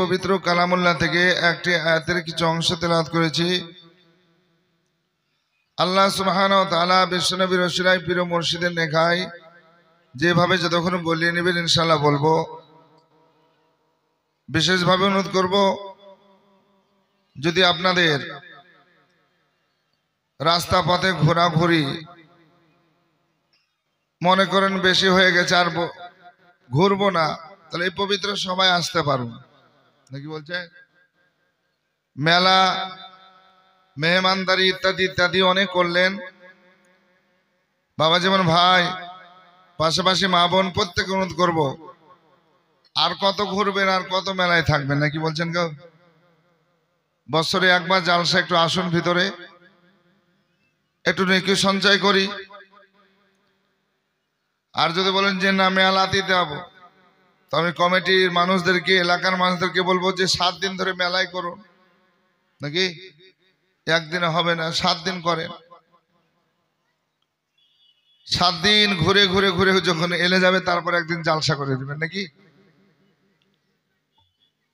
পবিত্র কালামুল্লাহ থেকে একটি আয়াতের কিছু অংশ তেলাওয়াত করেছি। আল্লাহ সুবহানাহু ওয়া তাআলা বিশ্বনবী রসুলাই পীর ও মুর্শিদের নেখায় যেভাবে যতক্ষণ বলিয়ে নেবেন ইনশাআল্লাহ বলবো। বিশেষভাবে অনুরোধ করব, যদি আপনাদের রাস্তা পথে ঘোরাঘুরি মনে করেন বেশি হয়ে গেছে আর ঘুরবো না, তাহলে এই পবিত্র সবাই আসতে পারুন নাকি বলছে। মেলা মেহমানদারি ইত্যাদি ইত্যাদি অনেক করলেন বাবা, যেমন ভাই পাশাপাশি মা বোন প্রত্যেক অনুরোধ করব, আর কত ঘুরবেন আর কত মেলায় থাকবেন নাকি বলছেন কেউ। বছরে একবার জালসা একটু আসুন, ভিতরে একটু নেকি সঞ্চয় করি। আর যদি বলেন যে না মেলাতে যাবো, তো আমি কমিটির মানুষদেরকে এলাকার মানুষদেরকে বলবো যে 7 দিন ধরে মেলায় করুন নাকি, একদিনে হবে না, 7 দিন করেন। 7 দিন ঘুরে ঘুরে ঘুরে যখন এলে যাবে তারপর একদিন জালসা করে দিবেন নাকি।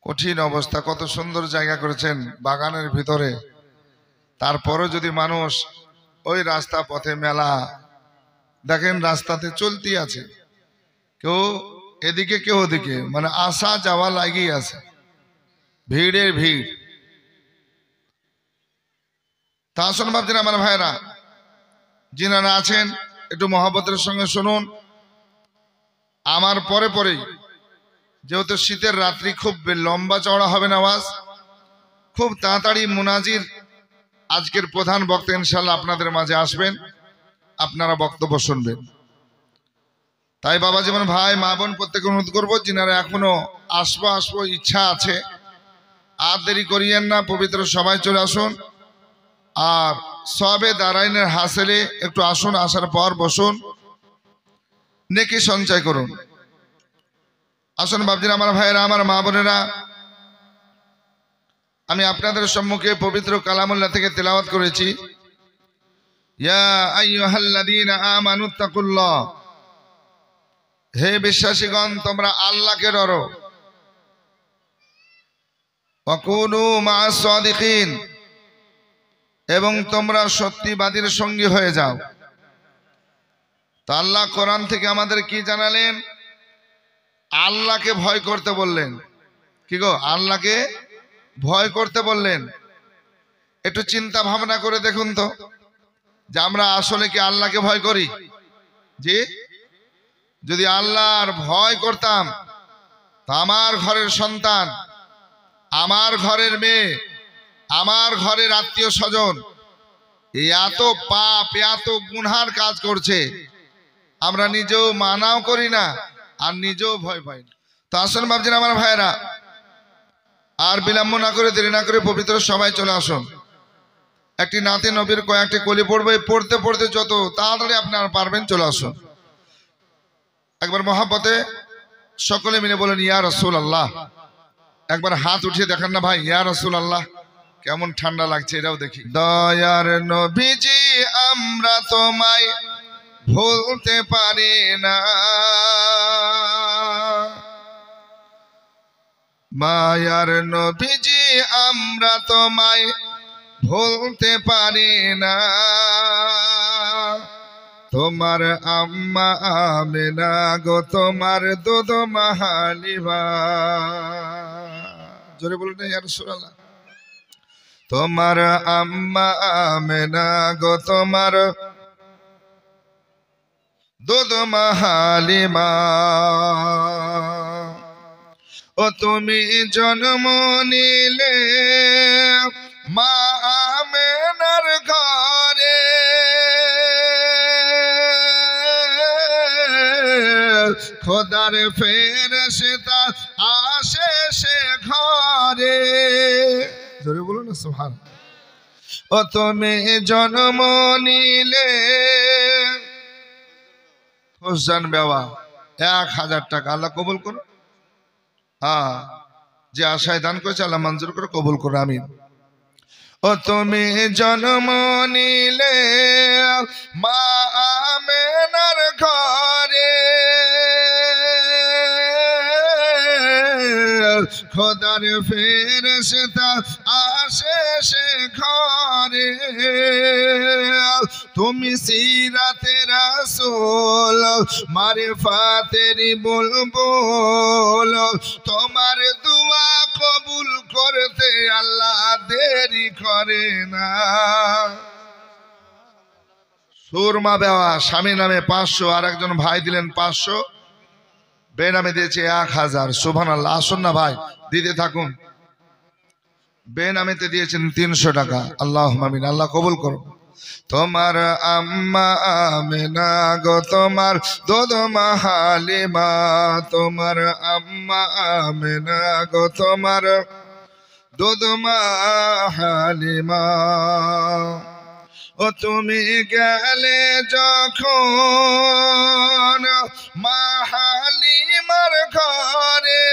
কঠিন অবস্থা, কত সুন্দর জায়গা করেছেন বাগানের ভিতরে, তারপরও যদি মানুষ ওই রাস্তা পথে মেলা দেখেন রাস্তাতে চলতি আছে, কেউ এদিকে কেউ ওদিকে, মানে আসা যাওয়া লাগিয়ে আছে, ভিড়ের ভিড়। তা আসুন ভাবছেন আমার ভাইরা, যিনারা আছেন একটু মহব্বতের সঙ্গে শুনুন। আমার পরে পরেই, যেহেতু শীতের রাত্রি, খুব লম্বা চওড়া হবে না আওয়াজ, খুব তাড়াতাড়ি মুনাজির আজকের প্রধান বক্তা ইনশাআল্লাহ আপনাদের মাঝে আসবেন, আপনারা বক্তব্য শুনবেন। তাই বাবা যেমন ভাই মা বোন প্রত্যেকে অনুরোধ করবো, যিনারা এখনো আসবো ইচ্ছা আছে, আর দেরি করিয়েন না, পবিত্র সবাই চলে আসুন। আর সবে দারাইনের হাসিলে একটু আসুন, আসার পর বসুন, নেকি সঞ্চয় করুন। আসুন বাবজিরা, আমার ভাইয়েরা, আমার মা বোনেরা, আমি আপনাদের সম্মুখে পবিত্র কালামুল্লাহ থেকে তেলাওয়াত করেছি। ইয়া আইয়ুহাল্লাযীনা আমানুত্তাকুল্লাহ, হে বিশ্বাসীগণ তোমরা আল্লাহকে ডরো। ওয়া কুনু মা'আস সাদিকিন, এবং তোমরা সত্যবাদীর সঙ্গী হয়ে যাও। তো আল্লাহ কোরআন থেকে আমাদের কি জানালেন? আল্লাহকে ভয় করতে বললেন। কি গো, আল্লাহকে ভয় করতে বললেন। একটু চিন্তা ভাবনা করে দেখুন তো, যে আমরা আসলে কি আল্লাহকে ভয় করি? জি, যদি আল্লাহর ভয় করতাম, তা আমার ঘরের সন্তান, আমার ঘরের মেয়ে, আমার ঘরের আত্মীয় স্বজন এত পাপ এত গুনহার কাজ করছে, আমরা নিজেও মানাও করি না আর নিজেও ভয় পাই না। তো আসুন ভাবছেন আমার ভাইয়েরা, আর বিলম্ব না করে দেরি না করে পবিত্র সবাই চলে আসুন। একটি নাতে নবীর কয়েকটি কলি পড়বে, পড়তে পড়তে যত তাড়াতাড়ি আপনারা পারবেন চলে আসুন। একবার মহাব্বতে সকলে মিলে বলেন ইয়া রাসূলুল্লাহ। একবার হাত উঠিয়ে দেখান না ভাই, ইয়া রাসূলুল্লাহ। কেমন ঠান্ডা লাগছে এটাও দেখি। দয়ার নবীজি আমরা তোমায় ভুলতে পারি না, মায়ার নবীজি আমরা তোমায় ভুলতে পারি না। তোমার আম্মা আমেনা গো, তোমার দুধ মাহালিবা, জোরে বলুন ইয়া রাসূলুল্লাহ। তোমার আম্মা আমেনা গো, তোমার দুধ মাহালিমা, ও তুমি জন্ম নিলে মা আমেনার ঘরে, খোদার ফেরেশতা আসে সে ঘরে, জোরে বলুন না সুবহানাল্লাহ। ও তুমি জন্ম নিলে, হোসেন বাবা 1000 টাকা আল্লাহ কবুল করো। হ্যাঁ, যে আশায় দান করেছে আল্লাহ মঞ্জুর করে কবুল করো, আমিন। ও তুমি জন্ম নিলে মা আমেনার ঘরে, খোদার ফেরেশতা আসে সে ঘরে তুমি সিরাতে রাসূল মারিফাতেরি বুলবুল তোমার দোয়া কবুল করতে আল্লাহ দেরি করে না সুরমা বেওয়া স্বামী নামে 500 আর একজন ভাই দিলেন 500 বেনামে দিয়েছে 1000 সুবহানাল্লাহ আসুন না ভাই দিতে থাকুন বেনামেতে দিয়েছেন 300 টাকা আল্লাহুম্মা আমিন আল্লাহ কবুল করুন তোমার আম্মা আমেনা গো তোমার দোদমা হালিমা তোমার আম্মা আমেনা গো তোমার দোদমা হালিমা ও তুমি গেলে যখন মা হালিমার ঘরে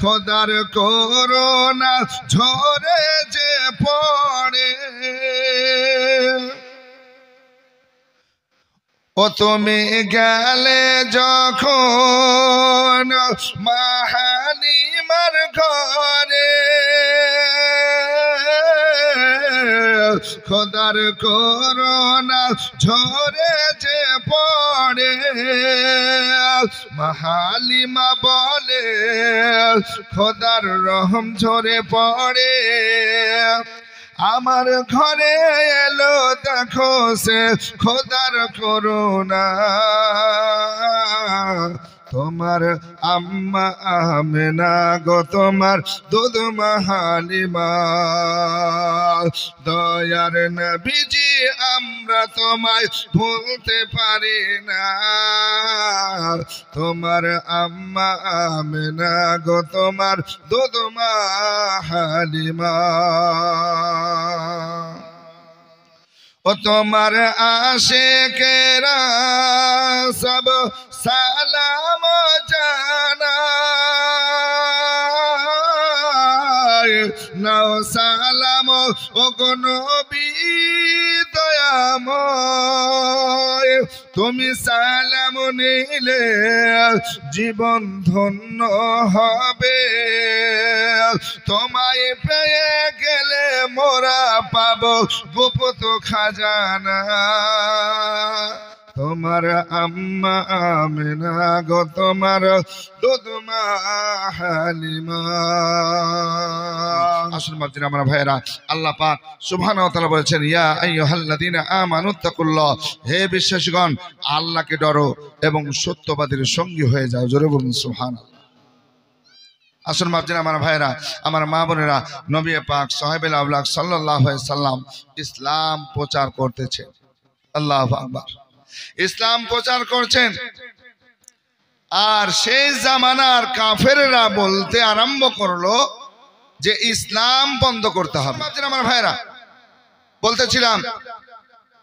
খোদার করোনা ঝরে যে পড়ে ও তুমি গেলে যখন মা হালিমার ঘরে খোদার করোনা ঝরে যে পড়ে মা হালিমা বলে খোদার রহম ঝরে পড়ে আমার ঘরে এলো দেখো সে খোদার করুণা তোমার আম্মা আমেনা গো তোমার দুধমা হালিমা দয়ার নবীজি আমরা তোমায় ভুলতে পারি না তোমার আম্মা আমেনা গো তোমার দুধমা হালিমা ও তোমার আশিকেরা সব সালাম জানায় নাও সালাম ও গো নবী দয়াময় তুমি সালাম নিলে জীবন ধন্য হবে তোমায় পেয়ে গেলে মোরা পাবো গুপ্ত খাজানা তোমার আম্মা আমেনা গো তোমার দুধমা হালিমা আসুন মাদ্দিন আমার ভাইয়েরা আল্লাহ পাক সুবহানাহু ওয়া তাআলা বলেছেন ইয়া আইয়ুহাল্লাযীনা আমানুত্তাকুল্লাহ হে বিশ্বাসীগণ আল্লাহকে ডরো এবং সত্যবাদীর সঙ্গী হয়ে যাও জোরে বলুন সুবহানাল্লাহ আসুন মাদ্দিন আমার ভাইয়েরা আমার মা বোনেরা নবী পাক সাহেবুল আওলাক সাল্লাল্লাহু আলাইহি সাল্লাম ইসলাম প্রচার করতেছেন আল্লাহু আকবার ইসলাম প্রচার করছেন আর সেই জামানার কাফেররা বলতে আরম্ভ করলো যে ইসলাম বন্ধ করতে হবে আমার ভাইরা বলতেছিলাম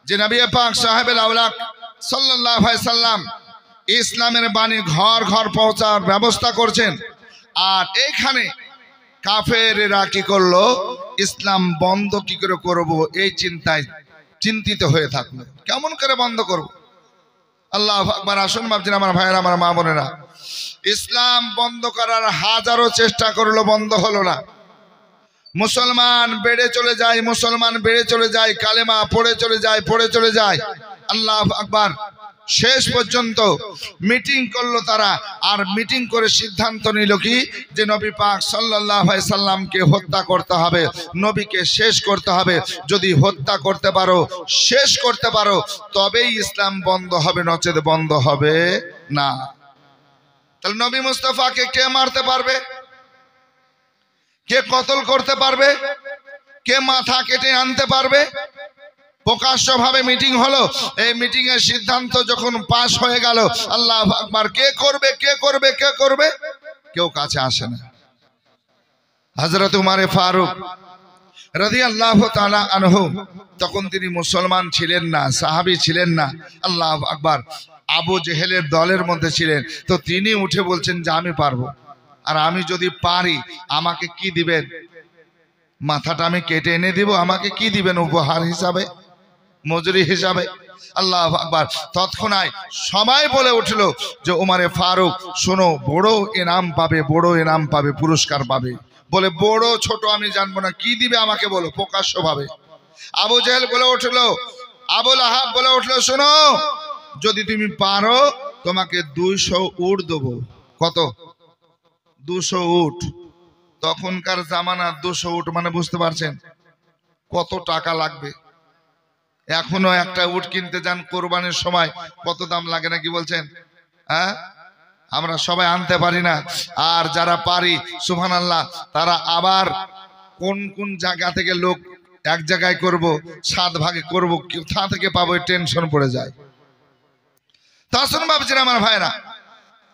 যে নবী পাক সাহেবুল আওলাক সাল্লাল্লাহু আলাইহি সাল্লাম ইসলামের বাণী ঘর ঘর পৌঁছার ব্যবস্থা করছেন আর এইখানে কাফেররা কি করলো ইসলাম বন্ধ কি করে করব এই চিন্তায় চিন্তিত হয়ে থাকলো কেমন করে বন্ধ করব আল্লাহু আকবার আসুন মাবজিন আমার ভাইয়েরা আমার মা বোনেরা ইসলাম বন্ধ করার হাজারো চেষ্টা করলো বন্ধ হলো না মুসলমান বেড়ে চলে যায় কালেমা পড়ে চলে যায় আল্লাহু আকবার শেষ পর্যন্ত মিটিং করলো তারা আর মিটিং করে সিদ্ধান্ত নিল কি যে নবী পাক সাল্লাল্লাহু আলাইহি সাল্লামকে হত্যা করতে হবে নবীকে শেষ করতে হবে যদি হত্যা করতে পারো শেষ করতে পারো তবেই ইসলাম বন্ধ হবে নচেত বন্ধ হবে না তাহলে নবী মুস্তাফাকে কে মারতে পারবে কে কতল করতে পারবে কে মাথা কেটে আনতে পারবে প্রকাশ্যভাবে মিটিং হলো এই মিটিং এর সিদ্ধান্ত যখন পাস হয়ে গেল আল্লাহু আকবার কে করবে কেউ কাছে আসে না হযরত উমর ফারুক রাদিয়াল্লাহু তাআলা আনহু তখন তিনি মুসলমান ছিলেন না সাহাবী ছিলেন না আল্লাহু আকবার আবু জেহেলের দলের মধ্যে ছিলেন তো তিনি উঠে বলছেন যে আমি পারবো আর আমি যদি পারি আমাকে কি দিবেন মাথাটা আমি কেটে এনে দিব আমাকে কি দিবেন উপহার হিসাবে মজুরি হিসাবে আল্লাহু আকবার। তৎক্ষণাৎ সবাই বলে উঠল যে ওমরে ফারুক শোনো, বড় ইনাম পাবে, বড় ইনাম পাবে, পুরস্কার পাবে। বলে বড় ছোট আমি জানবো না, কি দিবে আমাকে বলো প্রকাশ্যভাবে। আবু জেহেল বলে উঠল, আবুল আহাব বলে উঠল, শোনো যদি তুমি পারো তোমাকে 200 উট দেবো। কত? 200 উট। তখনকার জামানা 200 উট মানে বুঝতে পারছেন কত টাকা লাগবে। এখনো একটা উট কিনতে যান কোরবানির সময় কত দাম লাগে না, কি বলছেন? হ্যাঁ, আমরা সবাই আনতে পারি না, আর যারা পারি সুবহানাল্লাহ তারা আবার কোন কোন জায়গা থেকে লোক এক জায়গায় করব, 7 ভাগে করব, কোথা থেকে পাবো টেনশন পড়ে যায়। তা শুনুন ভাবছেন আমার ভাইরা,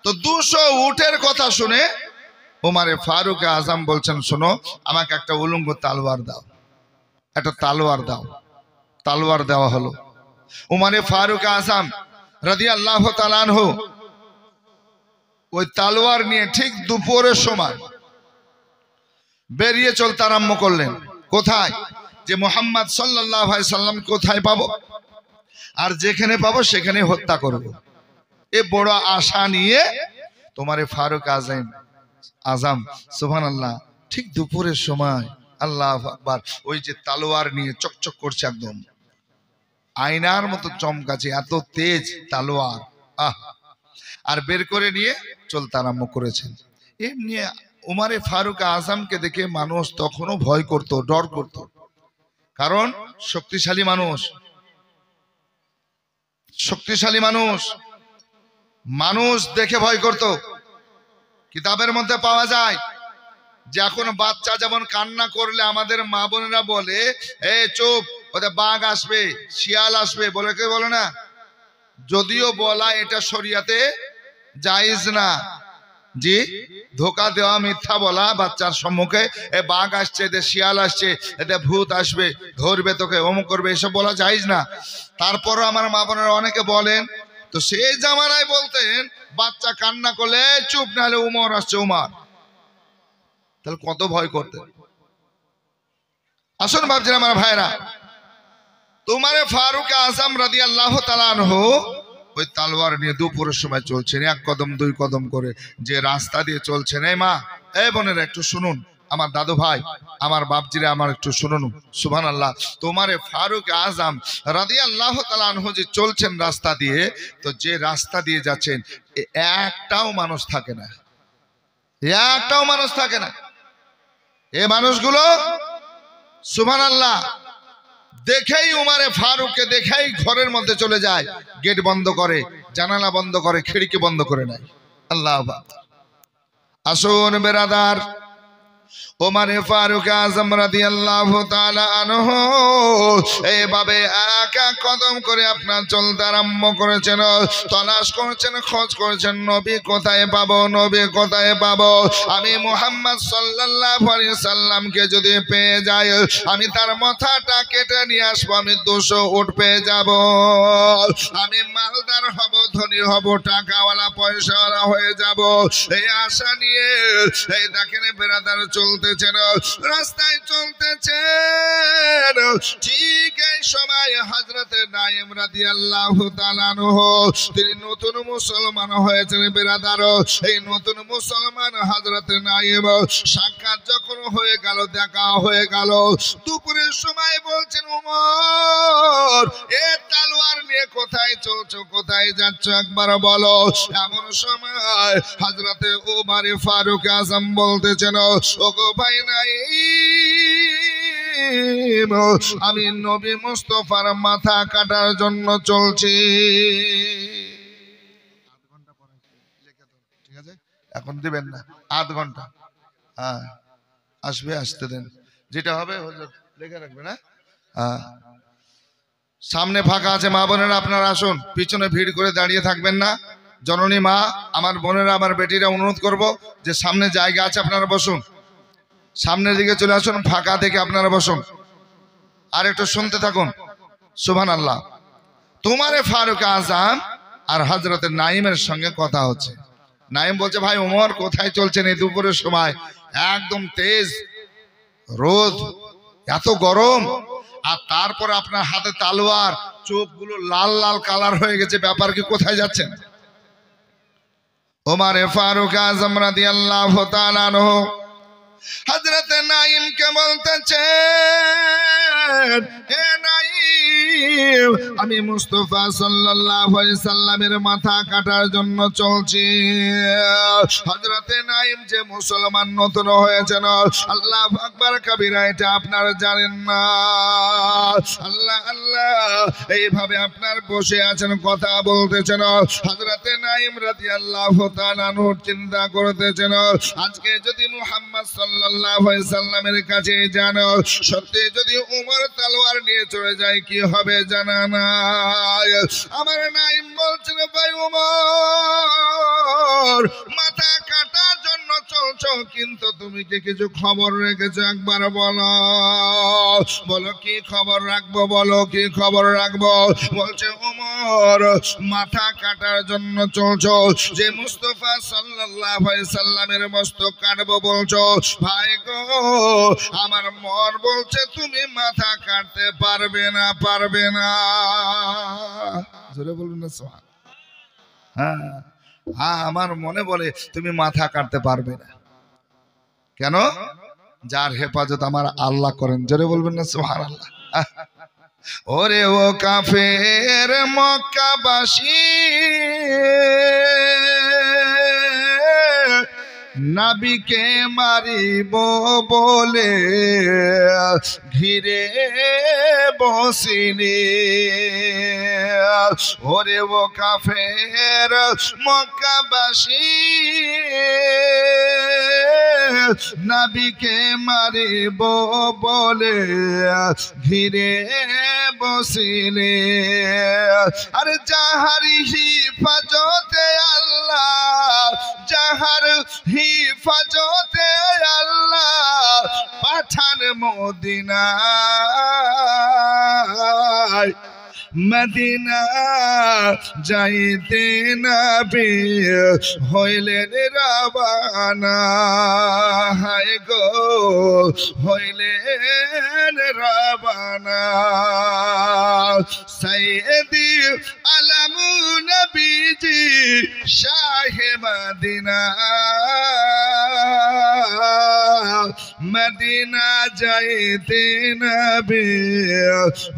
তো 200 উটের কথা শুনে ওমরে ফারুক আজম বলছেন, শোনো আমাকে একটা উলঙ্গ তালোয়ার দাও, একটা তালোয়ার দাও। তালোয়ার দেওয়া হলো। ওমরে ফারুক আজম রাদিয়াল্লাহু তাআলা আনহু ওই তালোয়ার নিয়ে ঠিক দুপুরের সময় বেরিয়ে চলতে আরম্ভ করলেন। কোথায়? যে মুহাম্মদ সাল্লাল্লাহু আলাইহি সাল্লাম কোথায় পাবো, আর যেখানে পাবো সেখানে হত্যা করব। এ বড় আশা নিয়ে তোমারে ফারুক আজম সুবহানাল্লাহ ঠিক দুপুরের সময় আল্লাহু আকবার ওই যে তালোয়ার নিয়ে চকচক করছে, একদম আয়নার মতো চমকাছে, এত তেজ তালোয়ার, আর বের করে নিয়ে চলতে আরম্ভ করেছেন। এমনি উমরে ফারুক আজমকে দেখে মানুষ তখনও ভয় করত, ডর করত, কারণ শক্তিশালী মানুষ, শক্তিশালী মানুষ, মানুষ দেখে ভয় করত। কিতাবের মধ্যে পাওয়া যায় যে এখন বাচ্চা যেমন কান্না করলে আমাদের মা বোনেরা বলে এ চুপ, ওদের বাঘ আসবে, শিয়াল আসবে, বলে কে বলে না? যদিও বলা এটা শরিয়াতে জায়েজ না, জি, ধোকা দেওয়া, মিথ্যা বলা বাচ্চার সম্মুখে, এ বাঘ আসছে, এদের শিয়াল আসছে, এদের ভূত আসবে, ধরবে তোকে, অমুক করবে, এসব বলা জায়েজ না। তারপরও আমার মা বোনেরা অনেকে বলেন। তো সেই জামানায় বলতেন বাচ্চা কান্না করলে চুপ, নাহলে উমর আসছে, উমর। তাহলে কত ভয় করতেন। আসুন ভাবছেন আমার ভাইরা, তোমারে ফারুক আজম রাদিয়াল্লাহু তাআলা আনহু ওই তালোয়ার নিয়ে দুপুরের সময় চলছেন, 1 কদম 2 কদম করে যে রাস্তা দিয়ে চলছেন। এই মা, এই বোনেরা একটু শুনুন, আমার দাদু ভাই, আমার বাপজিরা, আমার একটু শুনুন সুবহানাল্লাহ। তোমারে ফারুক আজম রাদিয়াল্লাহু তাআলা আনহু যে চলছেন রাস্তা দিয়ে, তো যে রাস্তা দিয়ে যাচ্ছেন একটাও মানুষ থাকে না, একটাও মানুষ থাকে না। এই মানুষগুলো সুবহানাল্লাহ দেখেই উমরে ফারুককে দেখেই ঘরের মধ্যে চলে যায়, গেট বন্ধ করে, জানালা বন্ধ করে, খিড়কি বন্ধ করে নেয়। আল্লাহু আকবার। আসুন বেরাদার, ওমরে ফারুক আজম রাদিয়াল্লাহু তাআলা আনহু এইভাবে এক এক কদম করে আপনার চলতে আরম্ভ করেছেন, তলাশ করছেন, খোঁজ করছেন, নবী কোথায় পাবো, নবী কোথায় পাবো। আমি মুহাম্মদ সাল্লাল্লাহু আলাইহি সাল্লামকে যদি পেয়ে যাই, আমি তার মাথাটা কেটে নিয়ে আসবো, আমি 200 উট পেয়ে যাব, আমি মালদার হব, ধনী হব, টাকাওয়ালা পয়সাওয়ালা হয়ে যাব। এই আশা নিয়ে এই দেখেন বেরাদার চলতে রাস্তায় চলতেছেন। ঠিক এই সময় হযরত নাঈম রাদিয়াল্লাহু তাআলা আনহু তিনি নতুন মুসলমান হয়েছেন বেরাদার। এই নতুন মুসলমান হযরত নাঈম সাক্ষাৎ যখন হয়ে গেল, দেখা হয়ে গেল, দুপুরের সময় বলছেন ওমর এ তলোয়ার নিয়ে কোথায় চলছো, কোথায় যাচ্ছ, একবার বলো। এমন সময় হযরত ওমর ফারুক আজম বলতেছেন, ওগো ভাই নাঈম, আমি নবী মুস্তাফার মাথা কাটার জন্য চলছি। ঠিক আছে, এখন দিবেন না, 8 ঘন্টা। হ্যাঁ, আসবে, আসতে দেন, যেটা হবে লেখা রাখবে না। হ্যাঁ, সামনে ফাঁকা আছে, মা বোনেরা আপনারা আসুন, পিছনে ভিড় করে দাঁড়িয়ে থাকবেন না। জননী মা, আমার বোনেরা, আমার বেটিরা, অনুরোধ করব যে সামনে জায়গা আছে, আপনারা বসুন, সামনের দিকে চলে আসুন, ফাঁকা থেকে আপনারা বসুন, আর একটু শুনতে থাকুন। সুবহানাল্লাহ। তোমারে ফারুক আজম আর হযরত নাঈমের সঙ্গে কথা হচ্ছে। নাঈম বলছে, ভাই ওমর কোথায় চলছেন এই দুপুরের সময়? একদম তেজ রোদ, এত গরম, আর তারপর আপনার হাতে তালোয়ার, চোখগুলো লাল লাল কালার হয়ে গেছে, ব্যাপার কি? কোথায় যাচ্ছেন? ওমর ফারুক আজম রাদিয়াল্লাহু তাআলা আনহু হযরত নাঈম কে বলতেছেন, হে নাঈম, আমি মুস্তাফা সাল্লাল্লাহু আলাইহি সাল্লামের মাথা কাটার জন্য চলছি। হযরত নাঈম যে মুসলমান নতুন হয়েছেন, আল্লাহু আকবার কবিরা, এটা আপনারা জানেন না। আল্লাহ আল্লাহ এইভাবে আপনার বসে আছেন, কথা বলতেছেন। হযরত নাঈম রাদিয়াল্লাহু তাআলা আনহু চিন্তা করতেছেন, আজকে যদি মুহাম্মদ সাল্লাল্লাহু আলাইহি সাল্লামের কাছে যান, সত্যি যদি উমর তলোয়ার নিয়ে চলে যায়, কি হবে জানা নাই। আমার নাঈম বলছেন, ভাই উমর, মাথা কাটার জন্য চলছো, কিন্তু তুমি কি কিছু খবর রেখেছো? একবার বলো, বলো কি খবর রাখবো, বলো কি খবর রাখবো। বলছে, উমর, মাথা কাটার জন্য চলছো, যে মুস্তাফা সাল্লাল্লাহু আলাইহি সাল্লামের মস্তক কাটবো বলছো। ভাই গো, আমার মন বলছে তুমি মাথা কাটতে পারবে না, পারবে না। জোরে বলুন না সুবহান। হ্যাঁ, আমার মনে বলে তুমি মাথা কাটতে পারবে না। কেন? যার হেফাজত আমার আল্লাহ করেন। জোরে বলবেন না সুবহানাল্লাহ। ওরে ও কাফের মক্কাবাসী, নবীকে মারিব বলে ঘিরে বসিনি। ওরে ও কাফের মক্কাবাসী, নবীকে মারিব বলে ঘিরে বসিলে। আরে যাহার হিফাজতে আল্লাহ, যাহার হিফাজতে আল্লাহ পাঠান মদিনায়, মদিনা যাইতে নবী হইলেন রওয়ানা। হায় গো, হইলেন রওয়ানা। সাইয়্যিদি আলম নবীজি শাহে মদিনা, মদিনা যাইতে নবী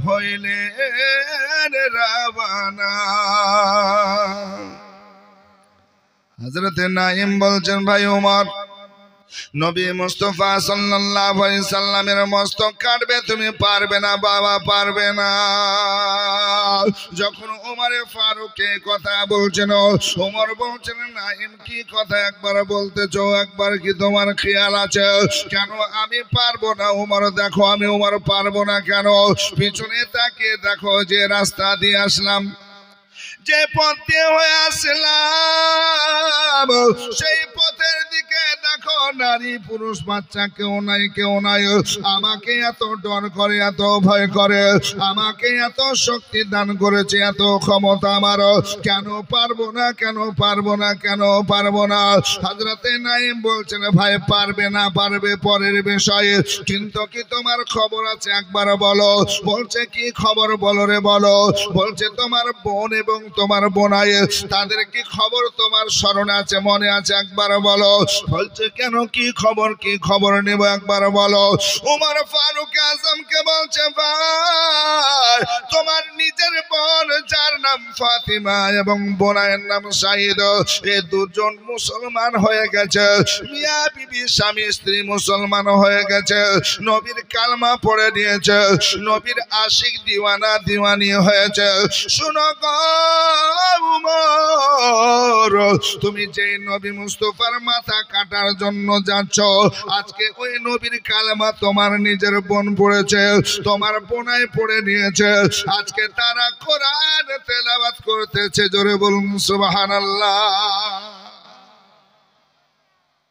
হইলেন রওয়ানা। হযরত নাঈম বলছেন, ভাই ওমর, নবী মুস্তাফা সাল্লাল্লাহু আলাইহি সাল্লামের মস্তক কাটবে, তুমি পারবে না বাবা, পারবে না। যখন ওমর ফারুককে কথা বলছেন, ওমর বলছেন, নাঈম কি কথা একবার বলতেছো? একবার কি তোমার খেয়াল আছে? কেন আমি পারবো না? ওমর, দেখো আমি ওমর পারবো না কেন? পিছনে তাকিয়ে দেখো, যে রাস্তা দিয়ে আসলাম, যে পথ দিয়ে হয়ে আসলাম, সেই পথের দিকে দেখো নারী পুরুষ বাচ্চা কেউ নাই, কেউ নাই। আমাকে এত ডর করে, এত ভয় করে, আমাকে এত শক্তি দান করেছে, এত ক্ষমতা আমার, কেন পারবো না, কেন পারবো না, কেন পারবো না? হযরতে নাঈম বলছেন, ভাই পারবে না পারবে পরের বিষয়ে, কিন্তু কি তোমার খবর আছে একবার বলো। বলছে, কি খবর বলো রে, বলো। বলছে, তোমার বোন এবং তোমার বোনাই, তাদের কি খবর তোমার স্মরণে আছে, মনে আছে, একবার বলো। বলছে, কেন কি খবর, কি খবর নেব, একবার বলো। ওমর ফারুক আজমকে বলছে, ভাই তোমার নিজের বোন, যার নাম ফাতিমা এবং বোনাইয়ের নাম সাঈদ, এই দুজন মুসলমান হয়ে গেছে। মিয়া বিবি স্বামী স্ত্রী মুসলমান হয়ে গেছে, নবীর কালমা পড়ে নিয়েছে, নবীর আশিক দিওয়ানা দিওয়ানি হয়েছে। শুনো গো উমর, তুমি যে নবী মুস্তাফার মাথা কাটার জন্য যাচ্ছ, আজকে ওই নবীর কালেমা তোমার নিজের বোন পড়েছে, তোমার বোনাই পড়ে নিয়েছে। আজকে তারা কোরআন তেলাওয়াত করতেছে। জোরে বলুন সুবহানাল্লাহ।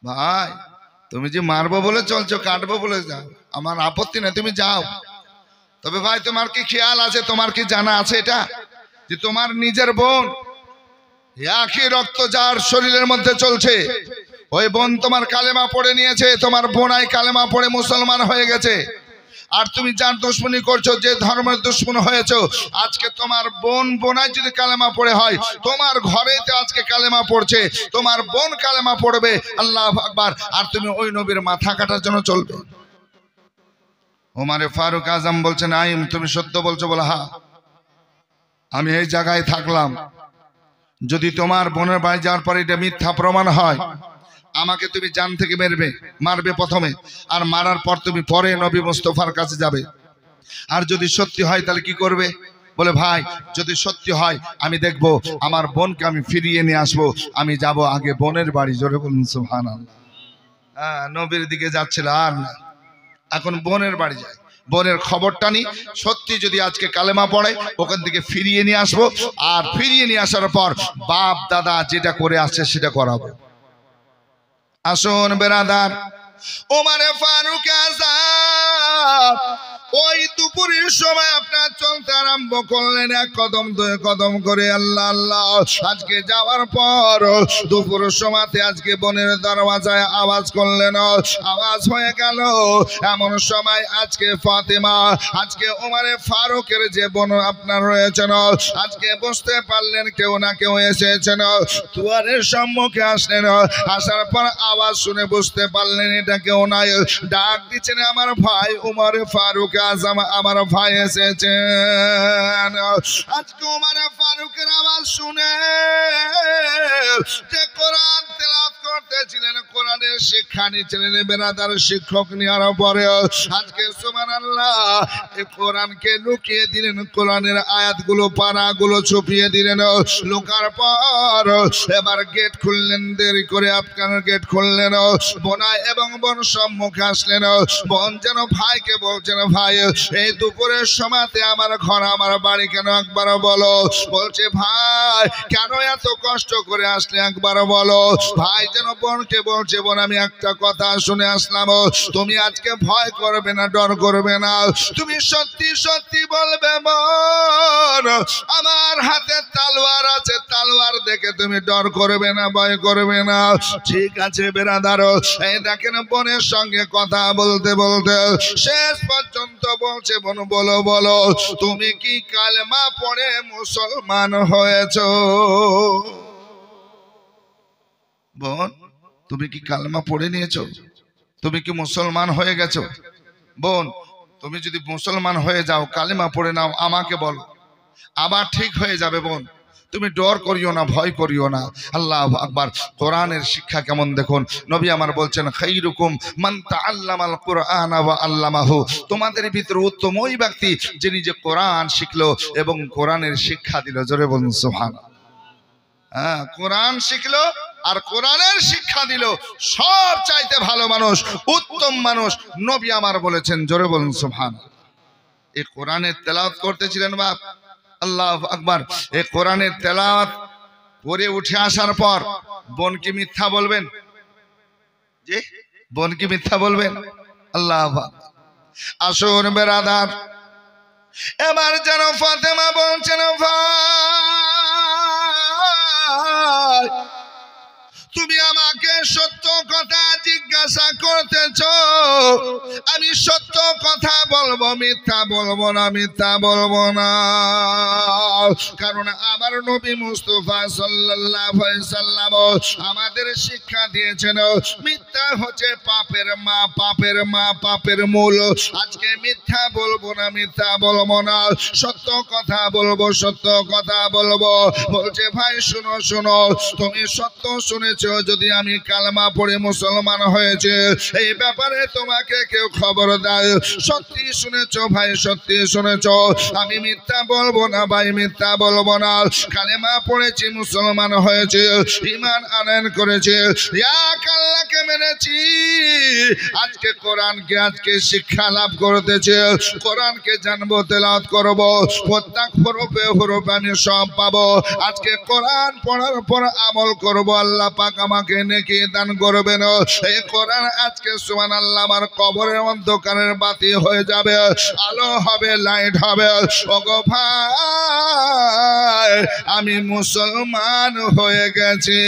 ভাই, তুমি যে মারবো বলে চলছো, কাটবো বলে যাও, আমার আপত্তি নেই, তুমি যাও। তবে ভাই, তোমার কি খেয়াল আছে, তোমার কি জানা আছে এটা, যে তোমার নিজের বোন, একই রক্ত যার শরীরের মধ্যে চলছে, ওই বোন তোমার কালেমা পড়ে নিয়েছে, তোমার বোনাই কালেমা পড়ে মুসলমান হয়ে গেছে। আর তুমি যার দুশমনি করছো, যে ধর্মের দুশমন হয়েছো, আজকে তোমার বোন বোনাই যদি কালেমা পড়ে হয়, তোমার ঘরেতে আজকে কালেমা পড়ছে, তোমার বোন কালেমা পড়বে, আল্লাহু আকবার, আর তুমি ওই নবীর মাথা কাটার জন্য চলবে। ওমরে ফারুক আজম বলছেন, আইম তুমি সত্য বলছো? বলে হ্যাঁ, আমি এই জায়গায় থাকলাম, যদি তোমার বোনের বাড়ি যাওয়ার পরে এটা মিথ্যা প্রমাণ হয়, আমাকে তুমি জান থেকে মারবে প্রথমে, আর মারার পর তুমি পরে নবী মুস্তাফার কাছে যাবে। আর যদি সত্যি হয় তাহলে কি করবে? বলে ভাই যদি সত্যি হয় আমি দেখব আমার বোনকে আমি ফিরিয়ে নিয়ে আসবো, আমি যাব আগে বোনের বাড়ি। জোরে বলুন সুবহানাল্লাহ। হ্যাঁ, নবীর দিকে যাচ্ছিল আর না, এখন বোনের বাড়ি যায়, বোনের খবরটা নি, সত্যি যদি আজকে কালেমা পড়ে ওখান থেকে ফিরিয়ে নিয়ে আসবো, আর ফিরিয়ে নিয়ে আসার পর বাপ দাদা যেটা করে আসছে সেটা করাবো। আসুন বেরাদার, ওমরে ফারুক আযম ওই দুপুরের সময় আপনার চলতে আরম্ভ করলেন, এক কদম দুই কদম করে, আল্লাহ আল্লাহ। আজকে যাওয়ার পর দুপুরের সময়তে আজকে বোনের দরওয়াজায় আওয়াজ করলেন, আওয়াজ হয়ে গেল। এমন সময় আজকে ফাতেমা, আজকে ওমরে ফারুকের যে বোন আপনার রয়েছেন, আজকে বুঝতে পারলেন কেউ না কেউ এসেছেন, দুয়ারের সম্মুখে আসলেন। আসার পর আওয়াজ শুনে বুঝতে পারলেন এটা কেউ নাই, ডাক দিচ্ছেন আমার ভাই ওমরে ফারুক আজম, আমার ভাই এসেছেন। আজকে ওমরে ফারুকের আওয়াজ শুনে যে কোরআন তেলাওয়াত করতেছিলেন, কোরআনের শিক্ষা নিচ্ছিলেন, বেরাদার শিক্ষক নেওয়ার পরে আজকে সুবহানাল্লাহ এই কোরআনকে লুকিয়ে দিলেন, কোরআনের আয়াতগুলো পারাগুলো ছুপিয়ে দিলেন। লুকার পর এবার গেট খুললেন, দেরি করে আপনার গেট খুললেন, বোনাই এবং বোন সম্মুখে আসলেন। বোন যেন ভাইকে বলছেন, ভাই এই দুপুরের সময়তে আমার ঘর আমার বাড়ি কেন একবার বলো। বলছে ভাই কেন এত কষ্ট করে আসলে একবার বলো। ভাই যেন বোনকে বলছে, বোন আমি একটা কথা শুনে আসলাম, তুমি আজকে ভয় করবে না, ডর করবে না, তুমি সত্যি সত্যি বলবে বোন আমার হাতে তালোয়ার আছে, তালোয়ার দেখে তুমি ডর করবে না, ভয় করবে না। ঠিক আছে বেরাদার, এই দেখেন বোনের সঙ্গে কথা বলতে বলতে শেষ পর্যন্ত বলছে, বোন বলো বলো তুমি কি কালেমা পড়ে মুসলমান হয়েছো? বোন তুমি কি কালেমা পড়ে নিয়েছো? তুমি কি মুসলমান হয়ে গেছো? বোন তুমি যদি মুসলমান হয়ে যাও, কালেমা পড়ে নাও, আমাকে বলো, আবার ঠিক হয়ে যাবে। বোন তুমি ডর করিও না, ভয় করিও না। আল্লাহু আকবার। কোরআনের শিক্ষা কেমন দেখুন, নবী আমার বলছেন খাইরুকুম মান তাআল্লামাল কুরআনা ওয়া আল্লামাহু, তোমাদের ভিতরে উত্তম ওই ব্যক্তি যিনি যে কোরআন শিখলো এবং কোরআনের শিক্ষা দিল। জোরে বলুন সুবহানাল্লাহ। হ্যাঁ, কোরআন শিখলো আর কোরআনের শিক্ষা দিল, সব চাইতে ভালো মানুষ, উত্তম মানুষ নবী আমার বলেছেন। জোরে বলুন সুবহানাল্লাহ। এই কোরআনের তেলাওয়াত করতেছিলেন বাপ, আল্লাহু আকবার। এই কোরআনের তেলাওয়াত করে উঠে আসার পর বোন কি মিথ্যা বলবেন? জি, বোন কি মিথ্যা বলবেন? আল্লাহু আকবার। আসুন বেরাদার, এবার যেন ফাতেমা বলছেন, ভাই তুমি আমাকে সত্য কথা জিজ্ঞাসা করতেছ, আমি সত্য কথা বলবো, মিথ্যা বলবো না, মিথ্যা বলবো না। কারণ আমার নবী মুস্তাফা সাল্লাল্লাহু আলাইহি সাল্লাম আমাদের শিক্ষা দিয়েছেন মিথ্যা হচ্ছে পাপের মা, পাপের মা, পাপের মূল। আজকে মিথ্যা বলবো না, মিথ্যা বলবো না, সত্য কথা বলবো, সত্য কথা বলবো। বলছে ভাই শুনো শুনো, তুমি সত্য শুনেছ, যদি আমি কালেমা পড়ে মুসলমান হয়েছে এই ব্যাপারে তোমাকে কেউ খবর দেয়, সত্যি শুনেছ ভাই, সত্যি শুনেছ, আমি মিথ্যা বলবো না ভাই, মিথ্যা বলবো না। কালেমা পড়েছি, মুসলমান হয়েছে, ঈমান আনয়ন করেছে, এক আল্লাহকে মেনেছি, আজকে কোরআনকে আজকে শিক্ষা লাভ করতেছে, কোরআনকে জানবো, তেলাওয়াত করবো, প্রত্যেক হরফে হরফে আমি সব পাবো। আজকে কোরআন পড়ার পর আমল করবো, আল্লাহ পাক আমাকে নেকি দান করবেন। এই কোরআন আজকে সুবহানাল্লাহ আমার কবরের অন্ধকারের বাতি হয়ে যাবে, আলো হবে, লাইট হবে। ওগো ভাই আমি মুসলমান হয়ে গেছি।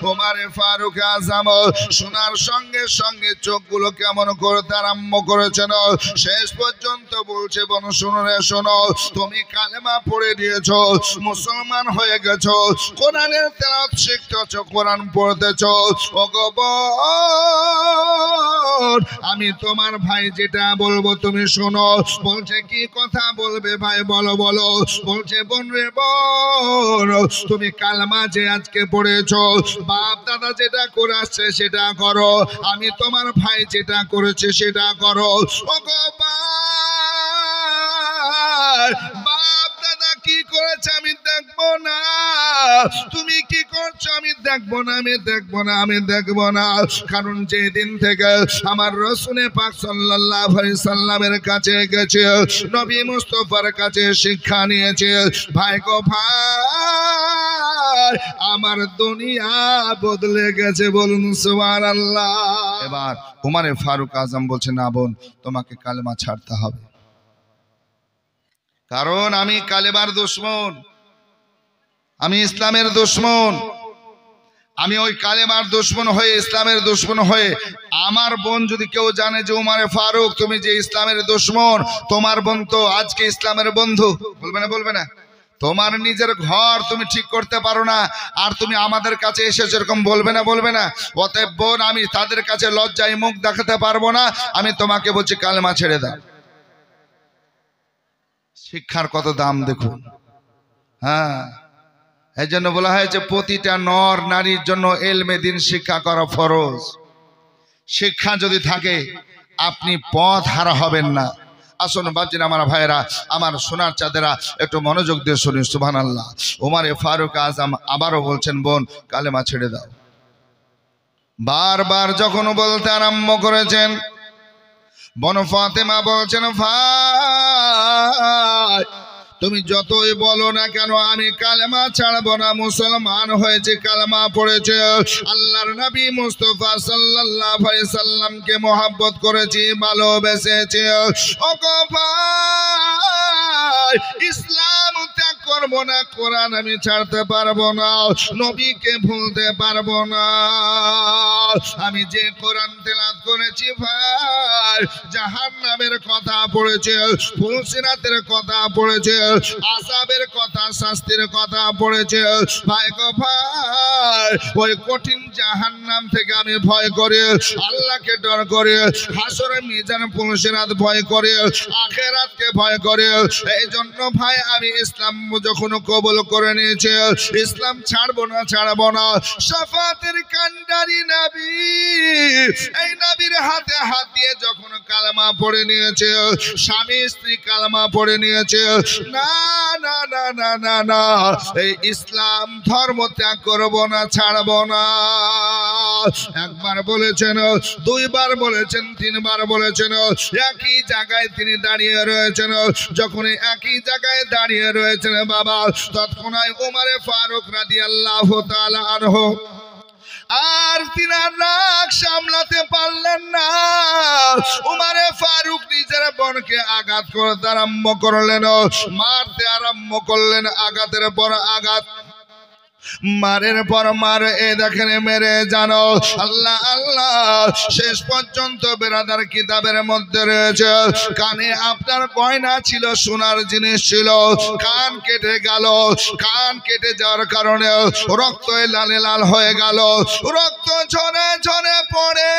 ওমরে ফারুক আযম আযম শোনার সঙ্গে সঙ্গে চোখগুলো কেমন করতে আরম্ভ করেছেন। শেষ পর্যন্ত বলছে, বোন শোনো রে শোনো, তুমি কালেমা পড়ে দিয়েছো, মুসলমান হয়ে গেছো, কোরআনের তেলাওয়াত শিখতেছো, কোরআন পড়তেছো। ওগো বোন, আমি তোমার ভাই যেটা বলবো তুমি শোনো। বলছে কি কথা বলবে ভাই, বলো বলো। বলছে বোন রে বোন, তুমি কালেমা যে আজকে পড়েছো, বাপ দাদা যেটা করে আসছে সেটা করো, আমি তোমার ভাই যেটা করেছে সেটা করো। ওগো বাপ দাদা কি করেছে আমি দেখবো না, তুমি কি করছো আমি দেখবো না, আমি দেখবো না, আমি দেখবো না। কারণ যেদিন থেকে আমার রাসূল পাক সাল্লাল্লাহু আলাইহি সাল্লামের কাছে গেছে, নবী মুস্তাফার কাছে শিক্ষা নিয়েছে, ভাই গো ভাই, আমার দুনিয়া বদলে গেছে। বলুন সুবহানাল্লাহ। এবার উমরে ফারুক আজম বলছে, না বোন, তোমাকে কালেমা ছাড়তে হবে, কারণ আমি কালেমার দুশমন, আমি ইসলামের দুশমন। আমি ওই কালেমার দুশমন হয়ে, ইসলামের দুশমন হয়ে, আমার বোন যদি কেউ জানে যে উমরে ফারুক তুমি যে ইসলামের দুশমন, তোমার বোন তো আজকে ইসলামের বন্ধু, বলবে না বলবে না? তোমার নিজের ঘর তুমি ঠিক করতে পারো না, আর তুমি আমাদের কাছে এসে যেরকম বলবে না বলবে না? অতএব বোন, আমি তাদের কাছে লজ্জায় মুখ দেখাতে পারবো না, আমি তোমাকে বলছি কালেমা ছেড়ে দাও। শিক্ষার কত দাম দেখুন। হ্যাঁ, এই জন্য বলা হয়েছে প্রতিটা নর নারীর জন্য ইলমে দ্বীন শিক্ষা করা ফরজ। শিক্ষা যদি থাকে আপনি পথ হারা হবেন না। আসুন বাজিন আমার ভাইয়েরা, আমার সোনার চাঁদেরা, একটু মনোযোগ দিয়ে শুনুন। সুবহানাল্লাহ। উমরে ফারুক আজম আবারও বলছেন, বোন কালেমা ছেড়ে দাও। বারবার যখন বলতে আরম্ভ করেছেন, বোন ফাতেমা বলছেন, ভাই তুমি যতই বলো না কেন আমি কালেমা ছাড়বো না। মুসলমান হয়েছে, কালেমা পড়েছে, আল্লাহর নবী মুস্তাফা সাল্লাল্লাহু আলাইহি সাল্লামকে মহব্বত করেছি, ভালোবেসেছি। ওগো ভাই, ইসলাম ত্যাগ করবো না, কোরআন আমি ছাড়তে পারবো না, নবীকে ভুলতে পারবো না। আমি যে কোরআন তেলাওয়াত করেছি ভাই, জাহান্নামের কথা পড়েছে, ফুলসিরাতের কথা পড়েছে, আযাবের কথা, শাস্তির কথা পড়েছে। ভাই গো ভাই, ওই কঠিন জাহান্নাম থেকে আমি ভয় করি, আল্লাহকে ডর করি, হাসরের মিজান ফুলসিরাত ভয় করি, আখিরাতকে ভয় করি। এই জন্য ভাই আমি ইসলাম যখন কবুল করে নিয়েছি, ইসলাম ছাড়বো না, ছাড়বো না। শাফাতের কান্ডারি নবী, এই নবীর হাতে হাত দিয়ে যখন কালেমা পড়ে নিয়েছে, স্বামী স্ত্রী কালেমা পড়ে নিয়েছে, না না না না না না, এই ইসলাম ধর্ম ত্যাগ করবো না, ছাড়বো না। একবার বলেছেন, দুইবার বলেছেন, তিনবার বলেছেন, একই জায়গায় তিনি দাঁড়িয়ে রয়েছেন। যখন একই জায়গায় দাঁড়িয়ে রয়েছেন বাবা, তৎক্ষণাৎ উমরে ফারুক রাদিয়াল্লাহু তাআলা আনহু আর তিনার রাগ সামলাতে পারলেন না। উমরে ফারুক নিজের বোনকে আঘাত করতে আরম্ভ করলেন, মারতে আরম্ভ করলেন, আঘাতের পর আঘাত, মারের পর মার। এ দেখেন মেরে জানো আল্লাহ আল্লাহ। শেষ পর্যন্ত বেরাদার কিতাবের মধ্যে রয়েছে, কানে আপনার গয়না ছিল, সোনার জিনিস ছিল, কান কেটে গেল। কান কেটে যাওয়ার কারণে রক্ত লালে লাল হয়ে গেল, রক্ত ঝরে ঝরে পড়ে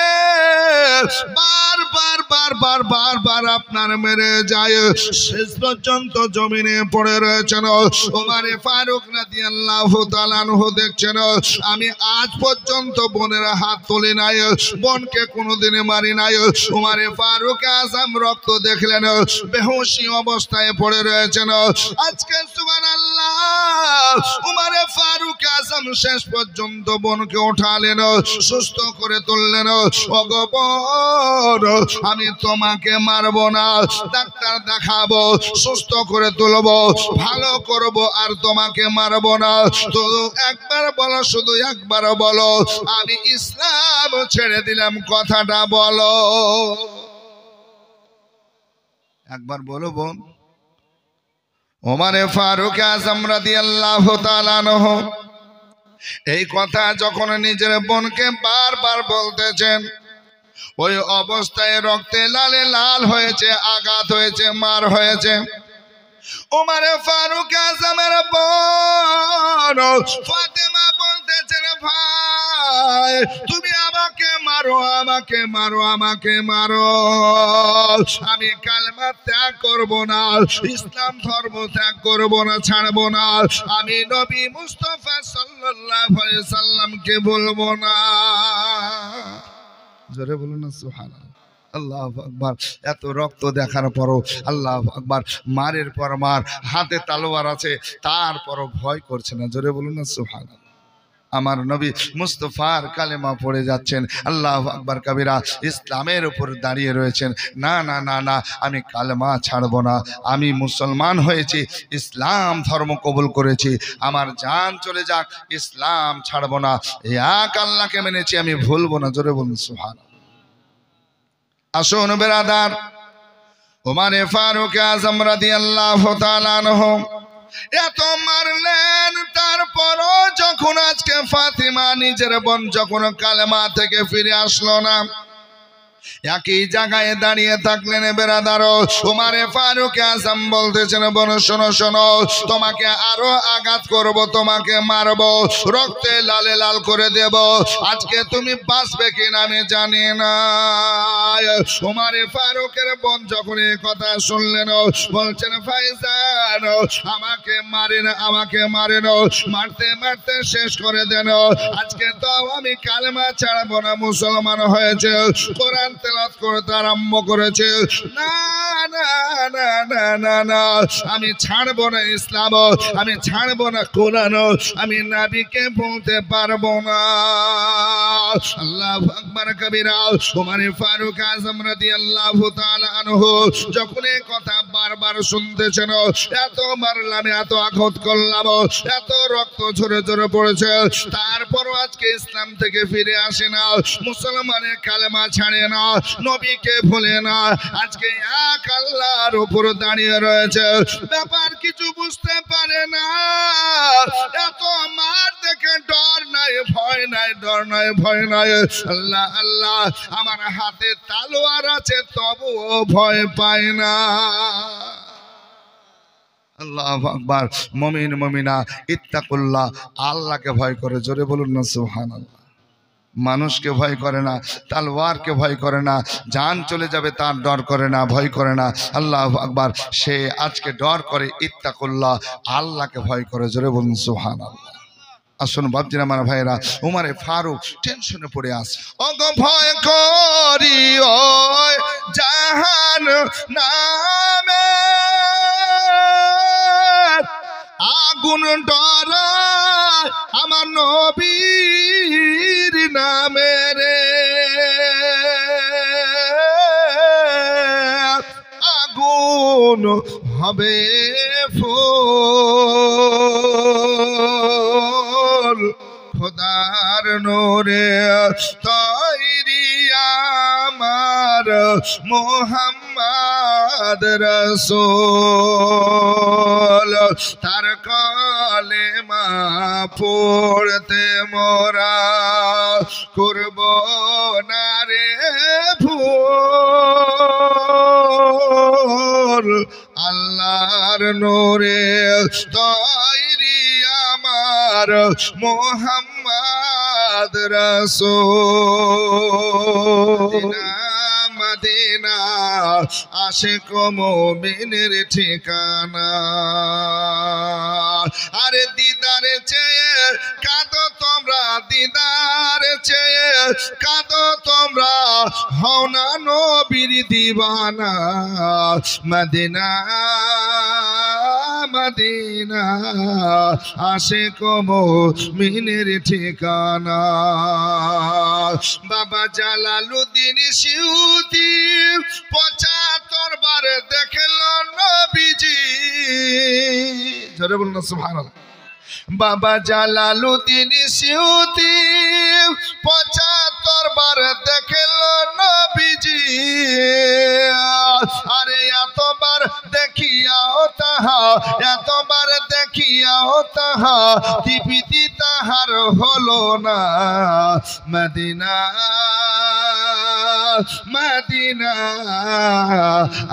বারবার বারবার বারবার আপনার মেরে যায়। শেষ পর্যন্ত জমিনে পড়ে রয়েছেন। উমরে ফারুক রাদিয়াল্লাহু তাআলা দেখছেন, আমি আজ পর্যন্ত বোনের হাত তুলি নাই, বোনকে কোনোদিনে মারি নাই। উমরে ফারুক আজম রক্ত দেখলেন, বেহুশি অবস্থায় পড়ে রয়েছেন। আজকে সুবহানাল্লাহ, উমরে ফারুক আজম শেষ পর্যন্ত বোনকে উঠালেন, সুস্থ করে তুললেন। ওগো বোন, আমি তোমাকে মারবো না, ডাক্তার দেখাবো, সুস্থ করে তুলবো, ভালো করব, আর তোমাকে মারবো না। তো একবার বলো, শুধু একবার বলো, আমি ইসলাম ছেড়ে দিলাম, কথাটা বলো, একবার বলো বোন। ওমরে ফারুক আজম রাদিয়াল্লাহু তাআলা আনহু এই কথা যখন নিজের বোনকে বারবার বলতেছেন, ওই অবস্থায় রক্তে লালে লাল হয়েছে, আঘাত হয়েছে, মার হয়েছে। ওমর ফারুক আজমের বোন ফাতেমা বলতেছেন, ভাই তুমি আমাকে মারো, আমাকে মারো, আমাকে মারো, আমি কালেমা ত্যাগ করব না, ইসলাম ধর্ম ত্যাগ করব না, ছাড়ব না, আমি নবী মুস্তাফা সাল্লাল্লাহু আলাইহি সাল্লামকে বলবো না। জোরে বলুন না সুবহানাল্লাহ। আল্লাহু আকবার। এত রক্ত দেখার পরও, আল্লাহু আকবার, মারের পর মার, হাতে তলোয়ার আছে, তারপরও ভয় করছে না। জোরে বলুন না সুবহানাল্লাহ। আমার নবী মুস্তাফার কালেমা পড়ে যাচ্ছেন, আল্লাহু আকবার কবিরা, ইসলামের উপর দাঁড়িয়ে রয়েছেন। না না না না, আমি কালেমা ছাড়ব না, আমি মুসলমান হয়েছি, ইসলাম ধর্ম কবুল করেছি, আমার জান চলে যাক, ইসলাম ছাড়ব না, এক আল্লাহকে মেনেছি, আমি ভুলবো না। জোরে বলুন সুবহানাল্লাহ। আসুন বেরাদার, ওমর ফারুক আজম রাদিয়াল্লাহু তাআলা আনহু এত মারলেন, তারপরও যখন আজকে ফাতিমা নিজের বোন যখন কালেমা থেকে ফিরে আসলো না, একই জায়গায় দাঁড়িয়ে থাকলেন। বেরাদারো, ওমর ফারুক আজম বলতেছেন, বোন শোনো শোনো, তোমাকে আরো আঘাত করব, তোমাকে মারব, রক্তে লালে লাল করে দেব, আজকে তুমি বাঁচবে কিনা আমি জানি না। ওমর ফারুকের বোন যখন এই কথা শুনলেন, বলছেন, ভাইজান আমাকে মারেন, আমাকে মারেন, মারতে মারতে শেষ করে দেন, আজকে তো আমি কালেমা ছাড়বো না, মুসলমান হয়েছে, কোরআন তেলাওয়াত করতে আরম্ভ করেছে। না না না না না না, আমি ছাড়বো না ইসলাম, আমি ছাড়বো না কোরআন, আমি নবীকে বলতে পারবো না। আল্লাহু আকবার কবিরা। ওমর ফারুক আজম রাদিয়াল্লাহু তাআলা আনহু যখন এই কথা বারবার শুনতেছেন, এত মারলাম, এত আঘাত করলাম, এত রক্ত ঝরে ঝরে পড়েছে, তারপরও আজকে ইসলাম থেকে ফিরে আসে না, মুসলমানের কালেমা ছাড়ে না, নবীকে ভুলে না, আজকে এক আল্লাহর উপর দাঁড়িয়ে রয়েছে, ব্যাপার কিছু বুঝতে পারে না। এত মার দেখে ডর নাই, ভয় নাই, ডর নাই, ভয় নাই। আল্লাহ আল্লাহ, আমার হাতে তলোয়ার আছে, তবুও ভয় পায় না। আল্লাহু আকবার। মুমিন মুমিনা ইত্তাকুল্লাহ, আল্লাহকে ভয় করে। জোরে বলুন না সুবহানাল্লাহ। মানুষকে ভয় করে না, তলোয়ারকে ভয় করে না, জান চলে যাবে তার ডর করে না, ভয় করে না। আল্লাহু আকবার। সে আজকে ডর করে ইত্তাকুল্লাহ, আল্লাহকে ভয় করে। জোরে বলুন সুবহানাল্লাহ। আসুন বাপজিরা, আমার ভাইরা, ওমর ফারুক টেনশনে পড়ে আছে। ওগো ভয় করি ওই জাহান নামে, আগুন ডরায় আমার নবীর নামে রে, আগুন হবে ফুল খোদার নূরে তৈরি আমার মুহাম্মদ রাসূল, তার কালেমা পড়তে মোরা করব না রে ভুল, আল্লাহর নূরে তৈরি আমার মুহাম্মদ রাসূল। মদিনা আশিক মুমিনের ঠিকানা, আরে দিদার চেয়ে কাঁদো তোমরা, দিদার চেয়ে কাঁদো তোমরা, হও না নবীর দিওয়ানা, মদিনা মদিনা আশিক মুমিনের ঠিকানা। বাবা জালালউদ্দিন সিউতি ৭৫ বার দেখল নবীজি। জোরে বলুন সুবহানাল্লাহ। বাবা জালালউদ্দিন সিউতি ৭৫ বার দেখল নবীজি, আরে এতবার দেখিয়াও তাহা, এতবার দেখিয়াও তাহা দীপ্তি তাহার হলো না মদিনা মদিনা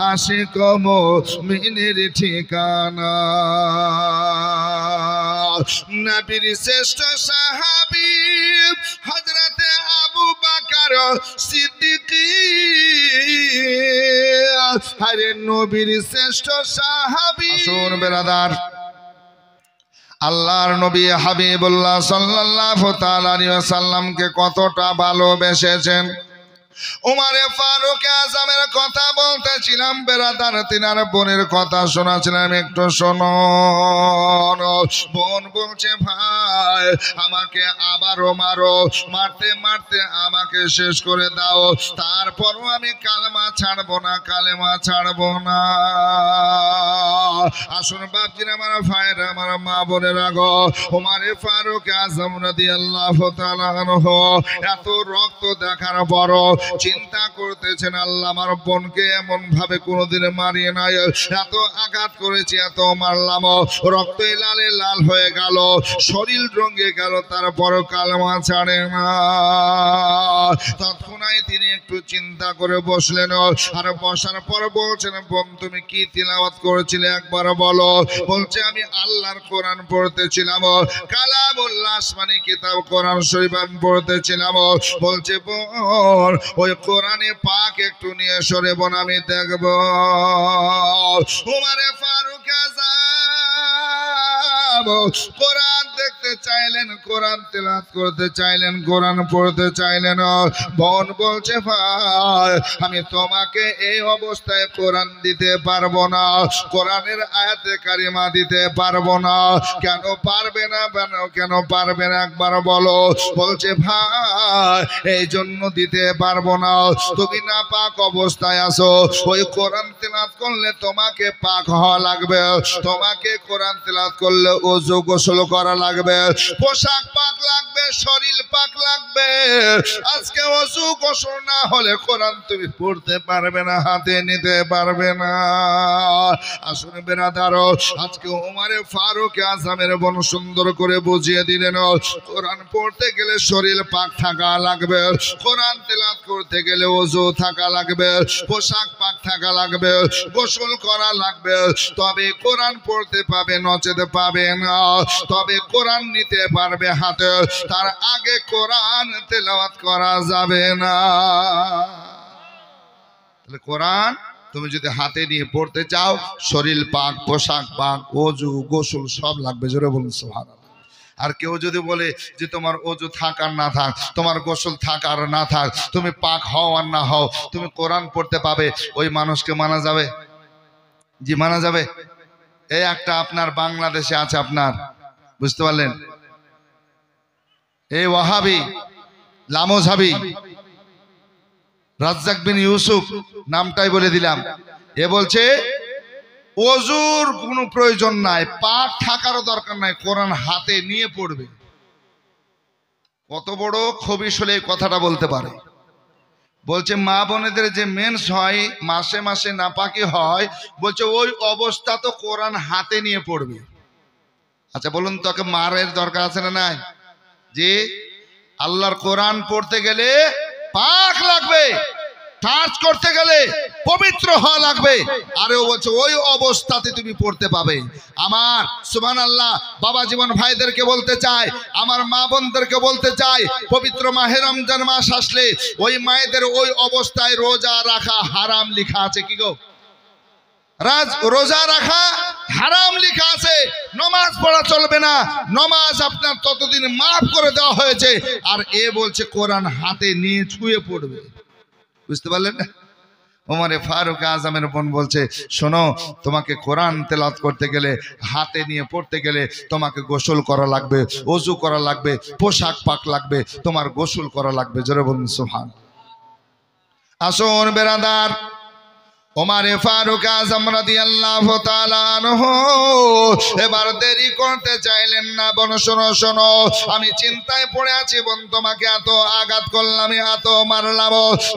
আশিক মুমিনের ঠিকানা নবীর শ্রেষ্ঠ সাহাবী হযরতে আবু বকর সিদ্দিক আরে নবীর শ্রেষ্ঠ সাহাবী শুন বেরাদার আল্লাহর নবী হাবিবুল্লাহ সাল্লাল্লাহু তাআলা আলাইহি ওয়াসাল্লামকে কতটা ভালোবেসেছেন উমারে ফারুক আজমের কথা বলতেছিলাম বেরাদার তিনার বোনের কথা শোনাছিলাম একটু শুনুন বোন বলছে ভাই আমাকে আবারও মারো মারতে মারতে আমাকে শেষ করে দাও তারপরও আমি কালেমা ছাড়বো না কালেমা ছাড়বো না আসুন বাপজিরা আমার ভাইরা আমার মা বোনেরা গো উমারে ফারুক আজম রাদিয়াল্লাহু তাআলা আনহু এত রক্ত দেখার বড় চিন্তা করতেছেন আল্লাহ আমার বোনকে এমন ভাবে কোনোদিন মারিয়ে নাই এত আঘাত করেছি এত মারলাম রক্তে লালে লাল হয়ে গেল শরীর রঙে গেল তারপর কালেমা ছাড়ে না তৎক্ষণাৎ তিনি একটু চিন্তা করে বসলেন আর বসার পর বলছেন বোন তুমি কি তিলাওয়াত করেছিলে একবার বলো বলছে আমি আল্লাহর কোরআন পড়তেছিলাম কালামুল্লাহ আসমানি কিতাব কোরআন শরীফ পড়তেছিলাম বলছে বোন ওই কোরআনে পাক একটু নিয়ে সরে বোন আমি দেখব উমারে ফারুক আজম কোরআন দেখতে চাইলেন কোরআন তেলাওয়াত করতে চাইলেন কোরআন পড়তে চাইলেন বোন বলছে ভাই আমি তোমাকে এই অবস্থায় কোরআন দিতে পারবো না কোরআনের আয়াতে কারিমা দিতে পারবো না কেন পারবে না কেন পারবে না একবার বলো বলছে ভাই এই জন্য দিতে পারবো না তুমি না পাক অবস্থায় আছো ওই কোরআন তেলাওয়াত করলে তোমাকে পাক হওয়া লাগবে তোমাকে কোরআন তেলাওয়াত করলে ওযু গোসল করা লাগবে পোশাক পাক লাগবে শরীর পাক লাগবে আজকে ওযু গোসল না হলে কোরআন তুমি পড়তে পারবে না হাতে নিতে পারবে না আসুন বেরাদার আজকে উমারে ফারুক আজমের বোন সুন্দর করে বুঝিয়ে দিলেন কোরআন পড়তে গেলে শরীর পাক থাকা লাগবে কোরআন তেলাওয়াত করতে গেলে ওযু থাকা লাগবে পোশাক পাক থাকা লাগবে গোসল করা লাগবে তবে কোরআন পড়তে পাবে নচেতে পাবে না তবে কোরআন নিতে পারবে হাতে তার আগে কোরআন তেলাওয়াত করা যাবে না তাহলে কোরআন তুমি যদি হাতে নিয়ে পড়তে চাও শরীর পাক পোশাক পাক ওযু গোসল সব লাগবে জোরে বলুন সুবহানাল্লাহ আর কেউ যদি বলে যে তোমার ওযু থাক আর না থাক তোমার গোসল থাক আর না থাক তুমি পাক হও আর না হও তুমি কোরআন পড়তে পাবে ওই মানুষকে মানা যাবে জি মানা যাবে এই একটা আপনার বাংলাদেশে আছে আপনার বুঝতে পারলেন এই ওয়াহাবি লামোঝাবি রাজ্জাক বিন ইউসুফ নামটাই বলে দিলাম এ বলছে ওযুর কোনো প্রয়োজন নাই পাক থাকারও দরকার নাই কোরআন হাতে নিয়ে পড়বে কত বড় খবিশ হলে এই কথাটা বলতে পারে বলছে মা বোনেদের যে মেন্স হয় মাসে মাসে নাপাকি হয় বলছে ওই অবস্থা তো কোরআন হাতে নিয়ে পড়বে আচ্ছা বলুন তোকে মারের দরকার আছে না নাই যে আল্লাহর কোরআন পড়তে গেলে পাক লাগবে টাচ করতে গেলে পবিত্র হওয়া লাগবে আরে ও বলছে ওই অবস্থাতে তুমি পড়তে পাবে আমার সুবহানাল্লাহ বাবা জীবন ভাইদেরকে বলতে চাই আমার মা বোনদেরকে বলতে চাই পবিত্র মাহে রমজান মাস আসলে ওই মায়েদের ওই অবস্থায় রোজা রাখা হারাম লেখা আছে কি গো রোজা রাখা হারাম লেখা আছে নামাজ পড়া চলবে না নামাজ আপনার ততদিন মাফ করে দেওয়া হয়েছে আর এ বলছে কোরআন হাতে নিয়ে ছুঁয়ে পড়বে বুঝতে পারলেন না ওমরে ফারুক আজমের বোন বলছে শোনো তোমাকে কোরআন তেলাওয়াত করতে গেলে হাতে নিয়ে পড়তে গেলে তোমাকে গোসল করা লাগবে ওযু করা লাগবে পোশাক পাক লাগবে তোমার গোসল করা লাগবে জোরে বলুন সুবহান আসুন বেরাদার ওমরে ফারুক আজম রাদিয়াল্লাহু তাআলা আনহু এবার দেরি করতে চাইলেন না। বোন শোনো শোনো, আমি চিন্তায় পড়ে আছি বোন, তোমাকে এত আঘাত করলাম, এত মারলাম,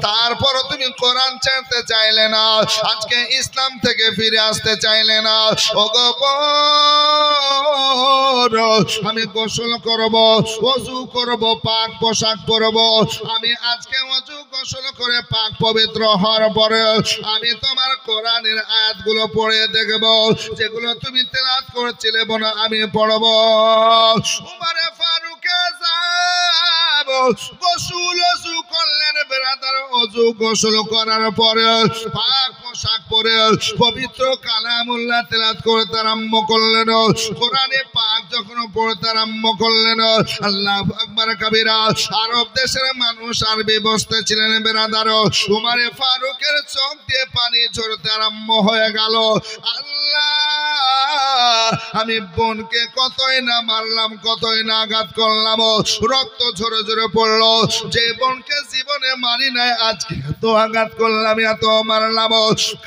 তারপর তুমি কোরআন ছাড়তে চাইলে না, আজকে ইসলাম থেকে ফিরে আসতে চাইলে না। ওগো বোন, আমি গোসল করব, ওযু করব, পাক পোশাক পরব। আমি আজকে ওযু গোসল করে পাক পবিত্র হওয়ার পরে আমি তোমার কোরআনের আয়াতগুলো পড়ে দেখব, যেগুলো তুমি তেলাওয়াত করেছিলে বোন আমি পড়ব। উমরে ফারুক আযম গোসল ওযু করলেন ব্রাদার। ওযু গোসল করার পরে পাক পোশাক পরে পবিত্র কালামুল্লাহ তেলাওয়াত করতে আরম্ভ করলেন। কোরআনে পাক যখন পড়তে আরম্ভ করলেন, আল্লাহু আকবার কাবীরা, আরব দেশের মানুষ আরবি বসতে ছিলেন ব্রাদার। উমরে ফারুকের চোখ দিয়ে পানি ঝরতে আরম্ভ হয়ে গেল। আল্লাহ, আমি বোনকে কতই না মারলাম, কতই না আঘাত করলাম, রক্ত ঝরে ঝরে পড়লো। যে বোনকে জীবনে মারি নাই, আজকে এত আঘাত করলাম, এত মারলাম,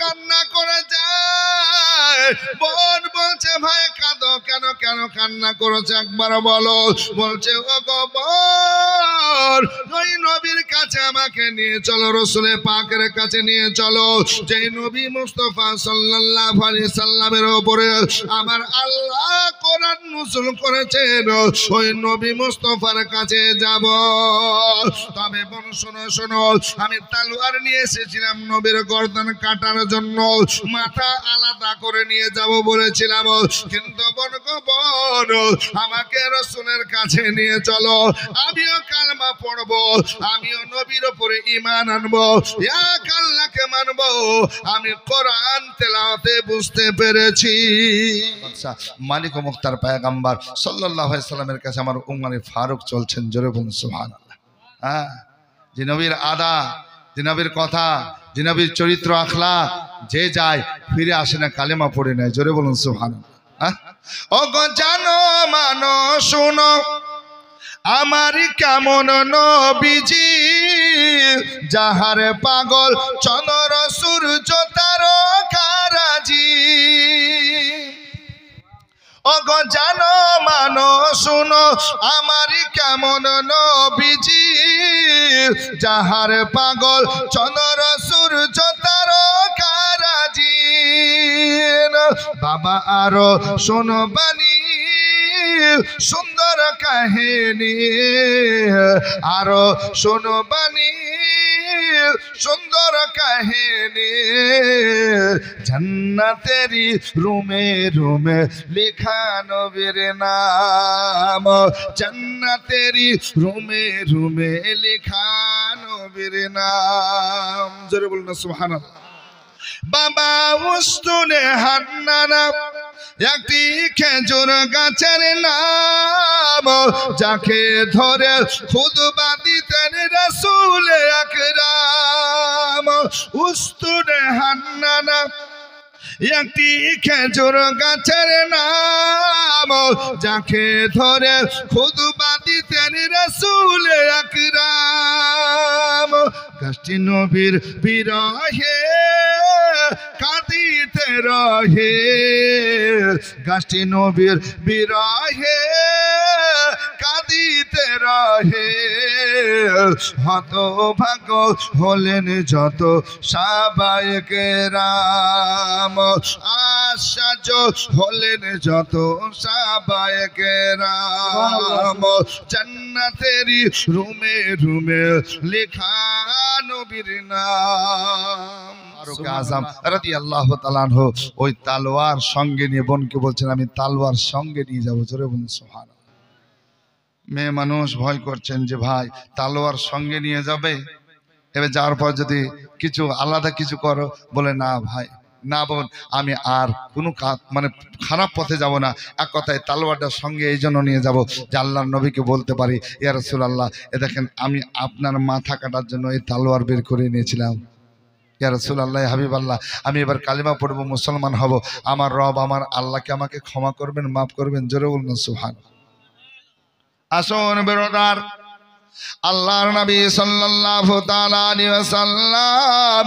কান্না করে যায়। বোন বলছে ভাই কাঁদো কেন, কেন কান্না করেছে একবার বলো। বলছে ও গো বোন, ওই নবীর কাছে আমাকে নিয়ে চলো, রসুলে পাকের কাছে নিয়ে চলো, যে নবী মুস্তাফা সাল্লাল্লাহু আলাইহি সাল্লামের উপরে আমার আল্লাহ কোরআন নাযিল করেছেন, ওই নবী মুস্তাফার কাছে যাব। তবে বোন শোনো শোনো, আমি তলোয়ার নিয়ে এসেছিলাম নবীর গর্দন কাটার জন্য, মাথা আলাদা করে নিয়ে যাব বলেছিলাম, কিন্তু বোন গো বোন, আমাকে রসুলের কাছে নিয়ে চলো, আমিও কালেমা পড়বো, আমিও নবীর উপরে ঈমান আনবো, এক আল্লাহকে মানবো। আমি কোরআন তেলাওয়াতে বুঝতে পেরেছি। আচ্ছা, মালিক ও মুখতার পয়গম্বর সাল্লাল্লাহু আলাইহি সাল্লামের কাছে আমার উমরে ফারুক চলছেন, জোরে বলুন সুবহানাল্লাহ। হ্যাঁ, যে নবীর আদা, যে নবীর কথা, যে নবীর চরিত্র আখলাক, যে যায় ফিরে আসে না, কালেমা পড়ে নেয়, জোরে বলুন সুবহানাল্লাহ। হ্যাঁ, ও গো জানো মানো শোনো, আমার কেমন নবীজি, যাহার পাগল চন্দ্র সূর্য তারকারাজি। ও গো জানো মানো শোনো, আমার কেমন নবীজি, যাহার পাগল চন্দ্র সূর্য তারকারাজি। বাবা আরো শোনো বাণী, সুন্দর কাহিনী, আরো শোনো বাণী, সুন্দর কাহিনী। জান্নাতেরি রুমে রুমে লেখা নবীর নাম, জান্নাতেরি রুমে রুমে লেখা নবীর নাম, জোরে বলুন সুবহানাল্লাহ। বাবা উস্তুনে হান্নানা একটি খেজুর গাছের নাম, যাকে ধরে খুতবা দিতেন রাসূল আকরাম। উস্তুনে হান্নানা একটি খেজুর গাছের নাম, যাকে ধরে খুতবা দিতেন রাসূল আকরাম। গাছটি নবীর বিরহে কাঁদিতে রহে, গাছটি নবীর বিরহে কাঁদিতে রহে। হতভাগ্য হলেন যত সাহাবায়ে কেরাম, আশ্চর্য হলেন যত সাহাবায়ে কেরাম। জান্নাতেরি রুমে রুমে লেখা নবীর নাম। ফারুক আযম রাদিয়াল্লাহু তাআলা আনহু ওই তলোয়ার সঙ্গে নিয়ে বোনকে বলছেন, আমি তলোয়ার সঙ্গে নিয়ে যাবো, জোরে বলুন সুবহানাল্লাহ। মেয়ে মানুষ ভয় করছেন যে ভাই তলোয়ার সঙ্গে নিয়ে যাবে, এবার যাওয়ার পর যদি কিছু আলাদা কিছু করো, বলে না ভাই না বোন, আমি আর কোনো মানে খারাপ পথে যাব না, এক কথায় তলোয়ারটার সঙ্গে এই জন্য নিয়ে যাব যে আল্লাহর নবীকে বলতে পারি, ইয়া রাসূলুল্লাহ, এ দেখেন আমি আপনার মাথা কাটার জন্য এই তলোয়ার বের করে নিয়েছিলাম, ইয়া রাসূলুল্লাহ, হাবিবাল্লাহ, আমি এবার কালিমা পড়বো, মুসলমান হব, আমার রব আমার আল্লাহকে আমাকে ক্ষমা করবেন, মাফ করবেন, জোরে বলুন সুবহানাল্লাহ। আসুন বেরোদার, আল্লাহর নবী সাল্লাল্লাহু তাআলা আলাইহি ওয়াসাল্লাম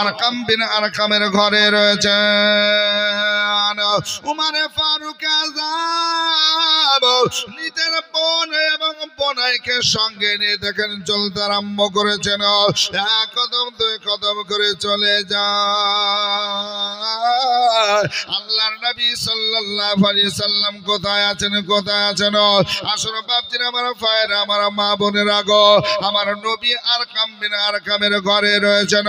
আরকাম বিন আরকামের ঘরে রয়েছেন। উমর ফারুক আযম নিজের বোন এবং বোনাইকে সঙ্গে নিয়ে দেখেন চলতে আরম্ভ করেছেন। এক কদম দুই কদম করে চলে যায়। আল্লাহর নবী সাল্লাল্লাহু আলাইহি সাল্লাম কোথায় আছেন, কোথায় আছেন? আসুন বাপজিরা, আমার ভাইরা, আমার মা বোনেরা গো, আমার নবী আরকাম বিন আরকামের ঘরে রয়েছেন।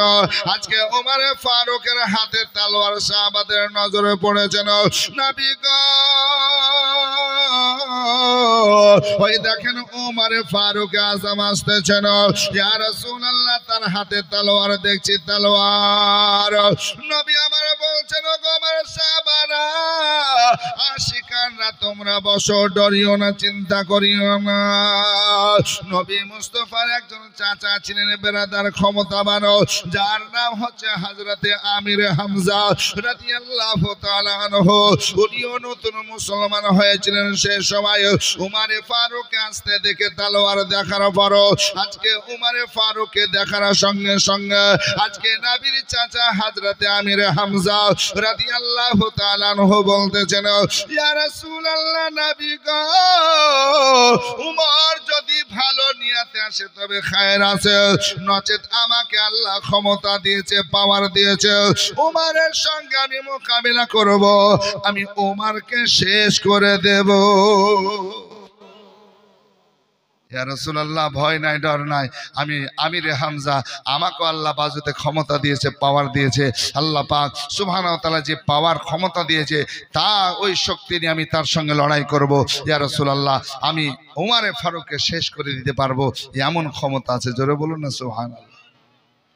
আজকে ওমর ফারুকের হাতে তলোয়ার সাহাবাদের নজরে পড়েছেন। নবী গো, ওই দেখেন ওমর ফারুক আযম আসতেছেন। ইয়া রাসূলুল্লাহ, তার হাতে তলোয়ার দেখছি, তলোয়ার। নবী আমার বলছেন, গো আমার সাহাবারা, আশিকানরা, তোমরা বসো, ডরিও না, চিন্তা করিও না। নবী মুস্তাফার একজন চাচা ছিলেন, বেরাদার, ক্ষমতাবান, যার নাম হচ্ছে হযরতে আমির হামজা রাদিয়াল্লাহু তাআলা আনহু। উনিও নতুন মুসলমান হয়েছিলেন। সে সময় উমর ফারুককে আসতে দেখে তলোয়ার দেখার পর আজকে উমর ফারুককে দেখার সঙ্গে সঙ্গে আজকে নবীর চাচা হযরতে আমির হামজা রাদিয়াল্লাহু তাআলা আনহু বলতেছেন, ইয়া রাসূলুল্লাহ, নবী গো, উমর যদি ভালো নিয়তে আসে তবে খায়ের আছে, নচেত আমাকে আল্লাহ ক্ষমতা দিয়েছে, পাওয়ার দিয়েছে, উমরের সঙ্গে আমি মোকাবিলা করব, আমি উমরকে শেষ করে দেব। ইয়া রাসূলুল্লাহ, ভয় নাই, ডর নাই, আমি আমিরে হামজা, আমাকে আল্লাহ বাজুতে ক্ষমতা দিয়েছে, পাওয়ার দিয়েছে। আল্লাহ পাক সুবহানাহু ওয়া তাআলা যে পাওয়ার, ক্ষমতা দিয়েছে, তা ওই শক্তি নিয়ে আমি তার সঙ্গে লড়াই করব। ইয়া রাসূলুল্লাহ, আমি ওমর ফারুককে শেষ করে দিতে পারবো, এমন ক্ষমতা আছে। জোরে বলুন না সুবহানাল্লাহ।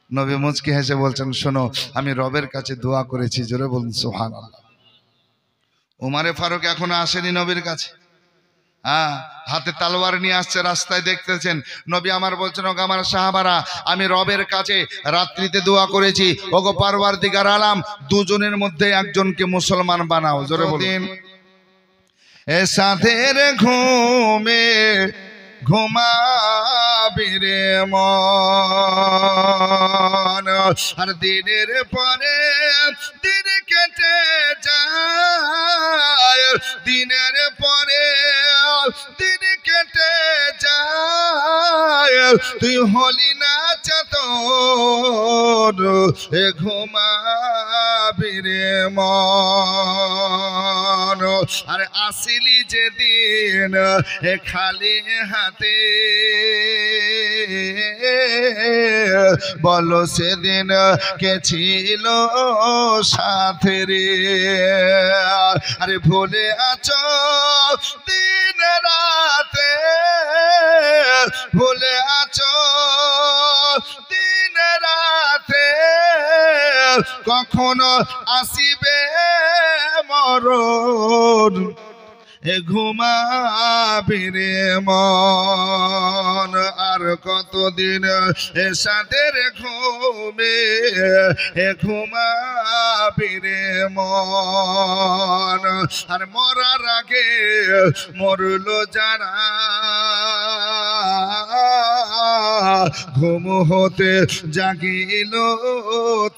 নবী মুচকি হেসে বলছেন, শোনো, আমি রবের কাছে দোয়া করেছি। জোরে বলুন সুবহানাল্লাহ। ওমর ফারুক এখনো আসেনি নবীর কাছে। হাতে তলোয়ার নিয়ে আসছে, রাস্তায় দেখতেছেন। নবী আমার বলছেন, ওগো আমার সাহাবারা, আমি রবের কাছে রাত্রিতে দোয়া করেছি, ওগো পরওয়ারদিগার আলাম, দুজনের মধ্যে একজনকে মুসলমান বানাও। জোরে বলেন। এ সাথের ঘুমে ঘুমাবি রে মন, আর দিনের পরে দিন কেটে যায়, দিনের পরে দিন কেটে যায়, তুই হলি না চেতন, এ ঘুমাবি রে মন। আর আসিলি যেদিন এ খালি হাতে, বলো সেদিন কে ছিল সাথে রে। আরে ভুলে আছো দিন রাতে, ভুলে আছো দিন রাতে, কখনো আসিবে মরণ, এ ঘুমাবি রে মন। আর কতদিন এ সাদের ঘুমে এ ঘুমাবি রে মন। আর মরার আগে মরলো যারা, ঘুম হতে জাগিল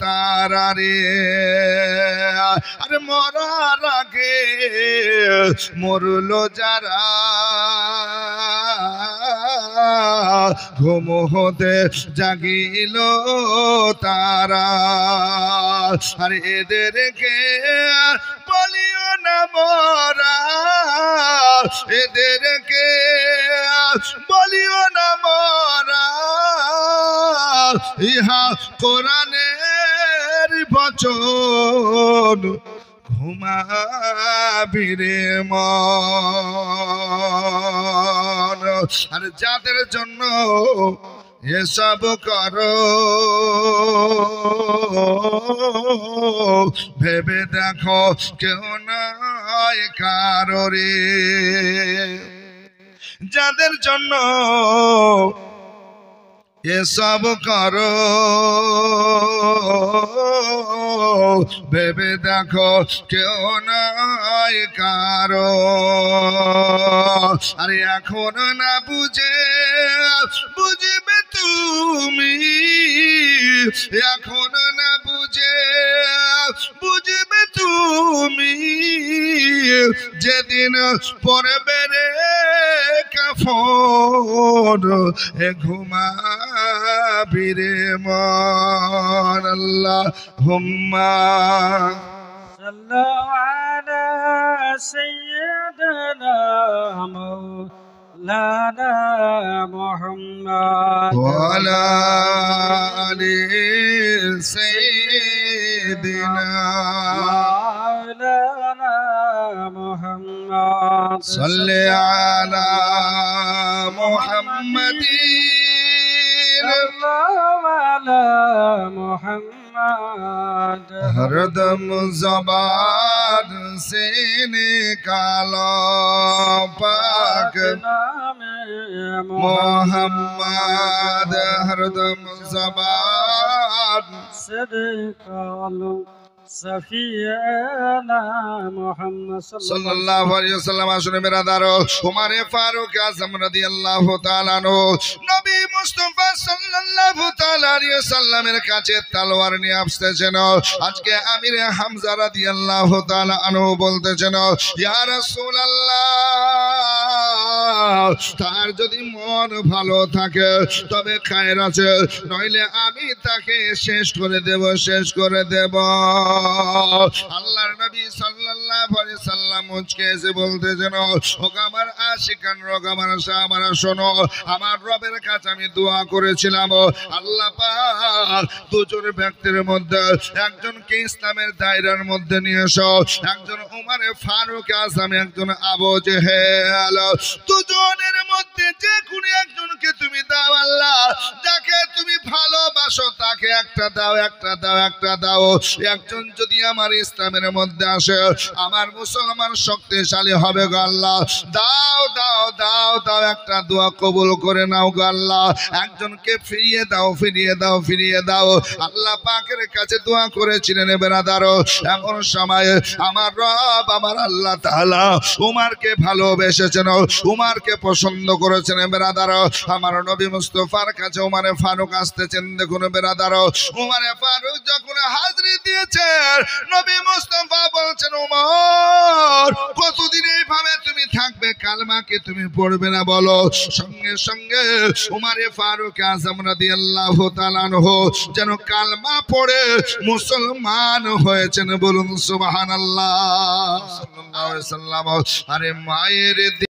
তারা রে। আর মরার আগে মরলো যারা, ঘুম হতে জাগিল তারা। আর এদেরকে বলিও না মরা, এদেরকে বলিও না মরা, ইহা কোরআনের বচন, ঘুমাবি রে মন। আর যাদের জন্য এসব করো, ভেবে দেখো কেউ নয় কারো রে। যাদের জন্য এসব করো ভেবে দেখো কেউ নাই কারো আরে এখন না বুঝবে তুমি এখন না বুঝবে তুমি যেদিন পড়বে রে কাফন ঘুমাবি রে মন আল্লাহুম্মা সাল্লু আলা সাইয়্যিদিনা মাওলানা মুহাম্মদ ওয়া আলা আলি সাইয়্যিদিনা মাওলানা মুহাম্মদ সাল্লি আলা মুহাম্মাদিন সাল্লাল্লাহু আলা মুহাম্মদ हरदम ज़बान से निकालो पाक नामे मोहम्मद हरदम ज़बान सदकालो सफियाना मुहम्मद सल्लल्लाहु अलैहि वसल्लम আসুন বেরাদারো উমরে ফারুক আযম রাদিয়াল্লাহু তাআলা আনহু নবী মুস্তাফা সাল্লাল্লাহু তাআলা আলাইহি ওয়াসাল্লামের কাছে তলোয়ার নিয়ে আসতেছেন আজকে আমির হামজা রাদিয়াল্লাহু তাআলা আনহু বলতেছেন ইয়া রাসূলুল্লাহ তার যদি মন ভালো থাকে তবে খায়ের আছে নইলে আমি তাকে শেষ করে দেব আল্লাহর নবী সাল্লাল্লাহু আলাইহি সাল্লাম মুচকে এসে বলতেছেন ও আমার আশিকান রোগ আমার সামারা শোনো আমার রবের কাছে আমি দোয়া করেছিলাম আল্লাহ পাক দুজন ব্যক্তির মধ্যে একজনকে ইসলামের দায়রার মধ্যে নিয়ে এসো একজন উমরে ফারুক আযম একজন আবু জেহেল দুজনের মধ্যে যে কোনো একজনকে তুমি দাও আল্লাহ যাকে তুমি ভালোবাসো তাকে একটা দাও একজন যদি আমার ইসলামের মধ্যে আসে আমার মুসলমান শক্তিশালী হবে গো আল্লাহ দাও একটা দোয়া কবুল করে নাও গো আল্লাহ একজনকে ফিরিয়ে দাও আল্লাহ পাকের কাছে দোয়া করেছিলেন বেরাদারো এমন সময় আমার রব আমার আল্লাহ তাআলা উমরকে ভালোবেসেছেন উমরকে পছন্দ করেছেন বেরাদারো আমার নবী মুস্তাফার কাছে উমরে ফারুক আসতেছেন দেখুন বেরাদারো উমরে ফারুক যখন হাজিরি দিয়েছেন নবী মুস্তাফা বলছেন উমর কতদিন এইভাবে তুমি থাকবে কালমাকে তুমি পড়বে না বলো সঙ্গে সঙ্গে উমরে ফারুক আযম রাদিয়াল্লাহু তাআলা আনহু যেন কালমা পড়ে মুসলমান হয়েছেন বলুন সুবহানাল্লাহ সাল্লাল্লাহু আলাইহি ওয়াসাল্লাম আরে মায়ের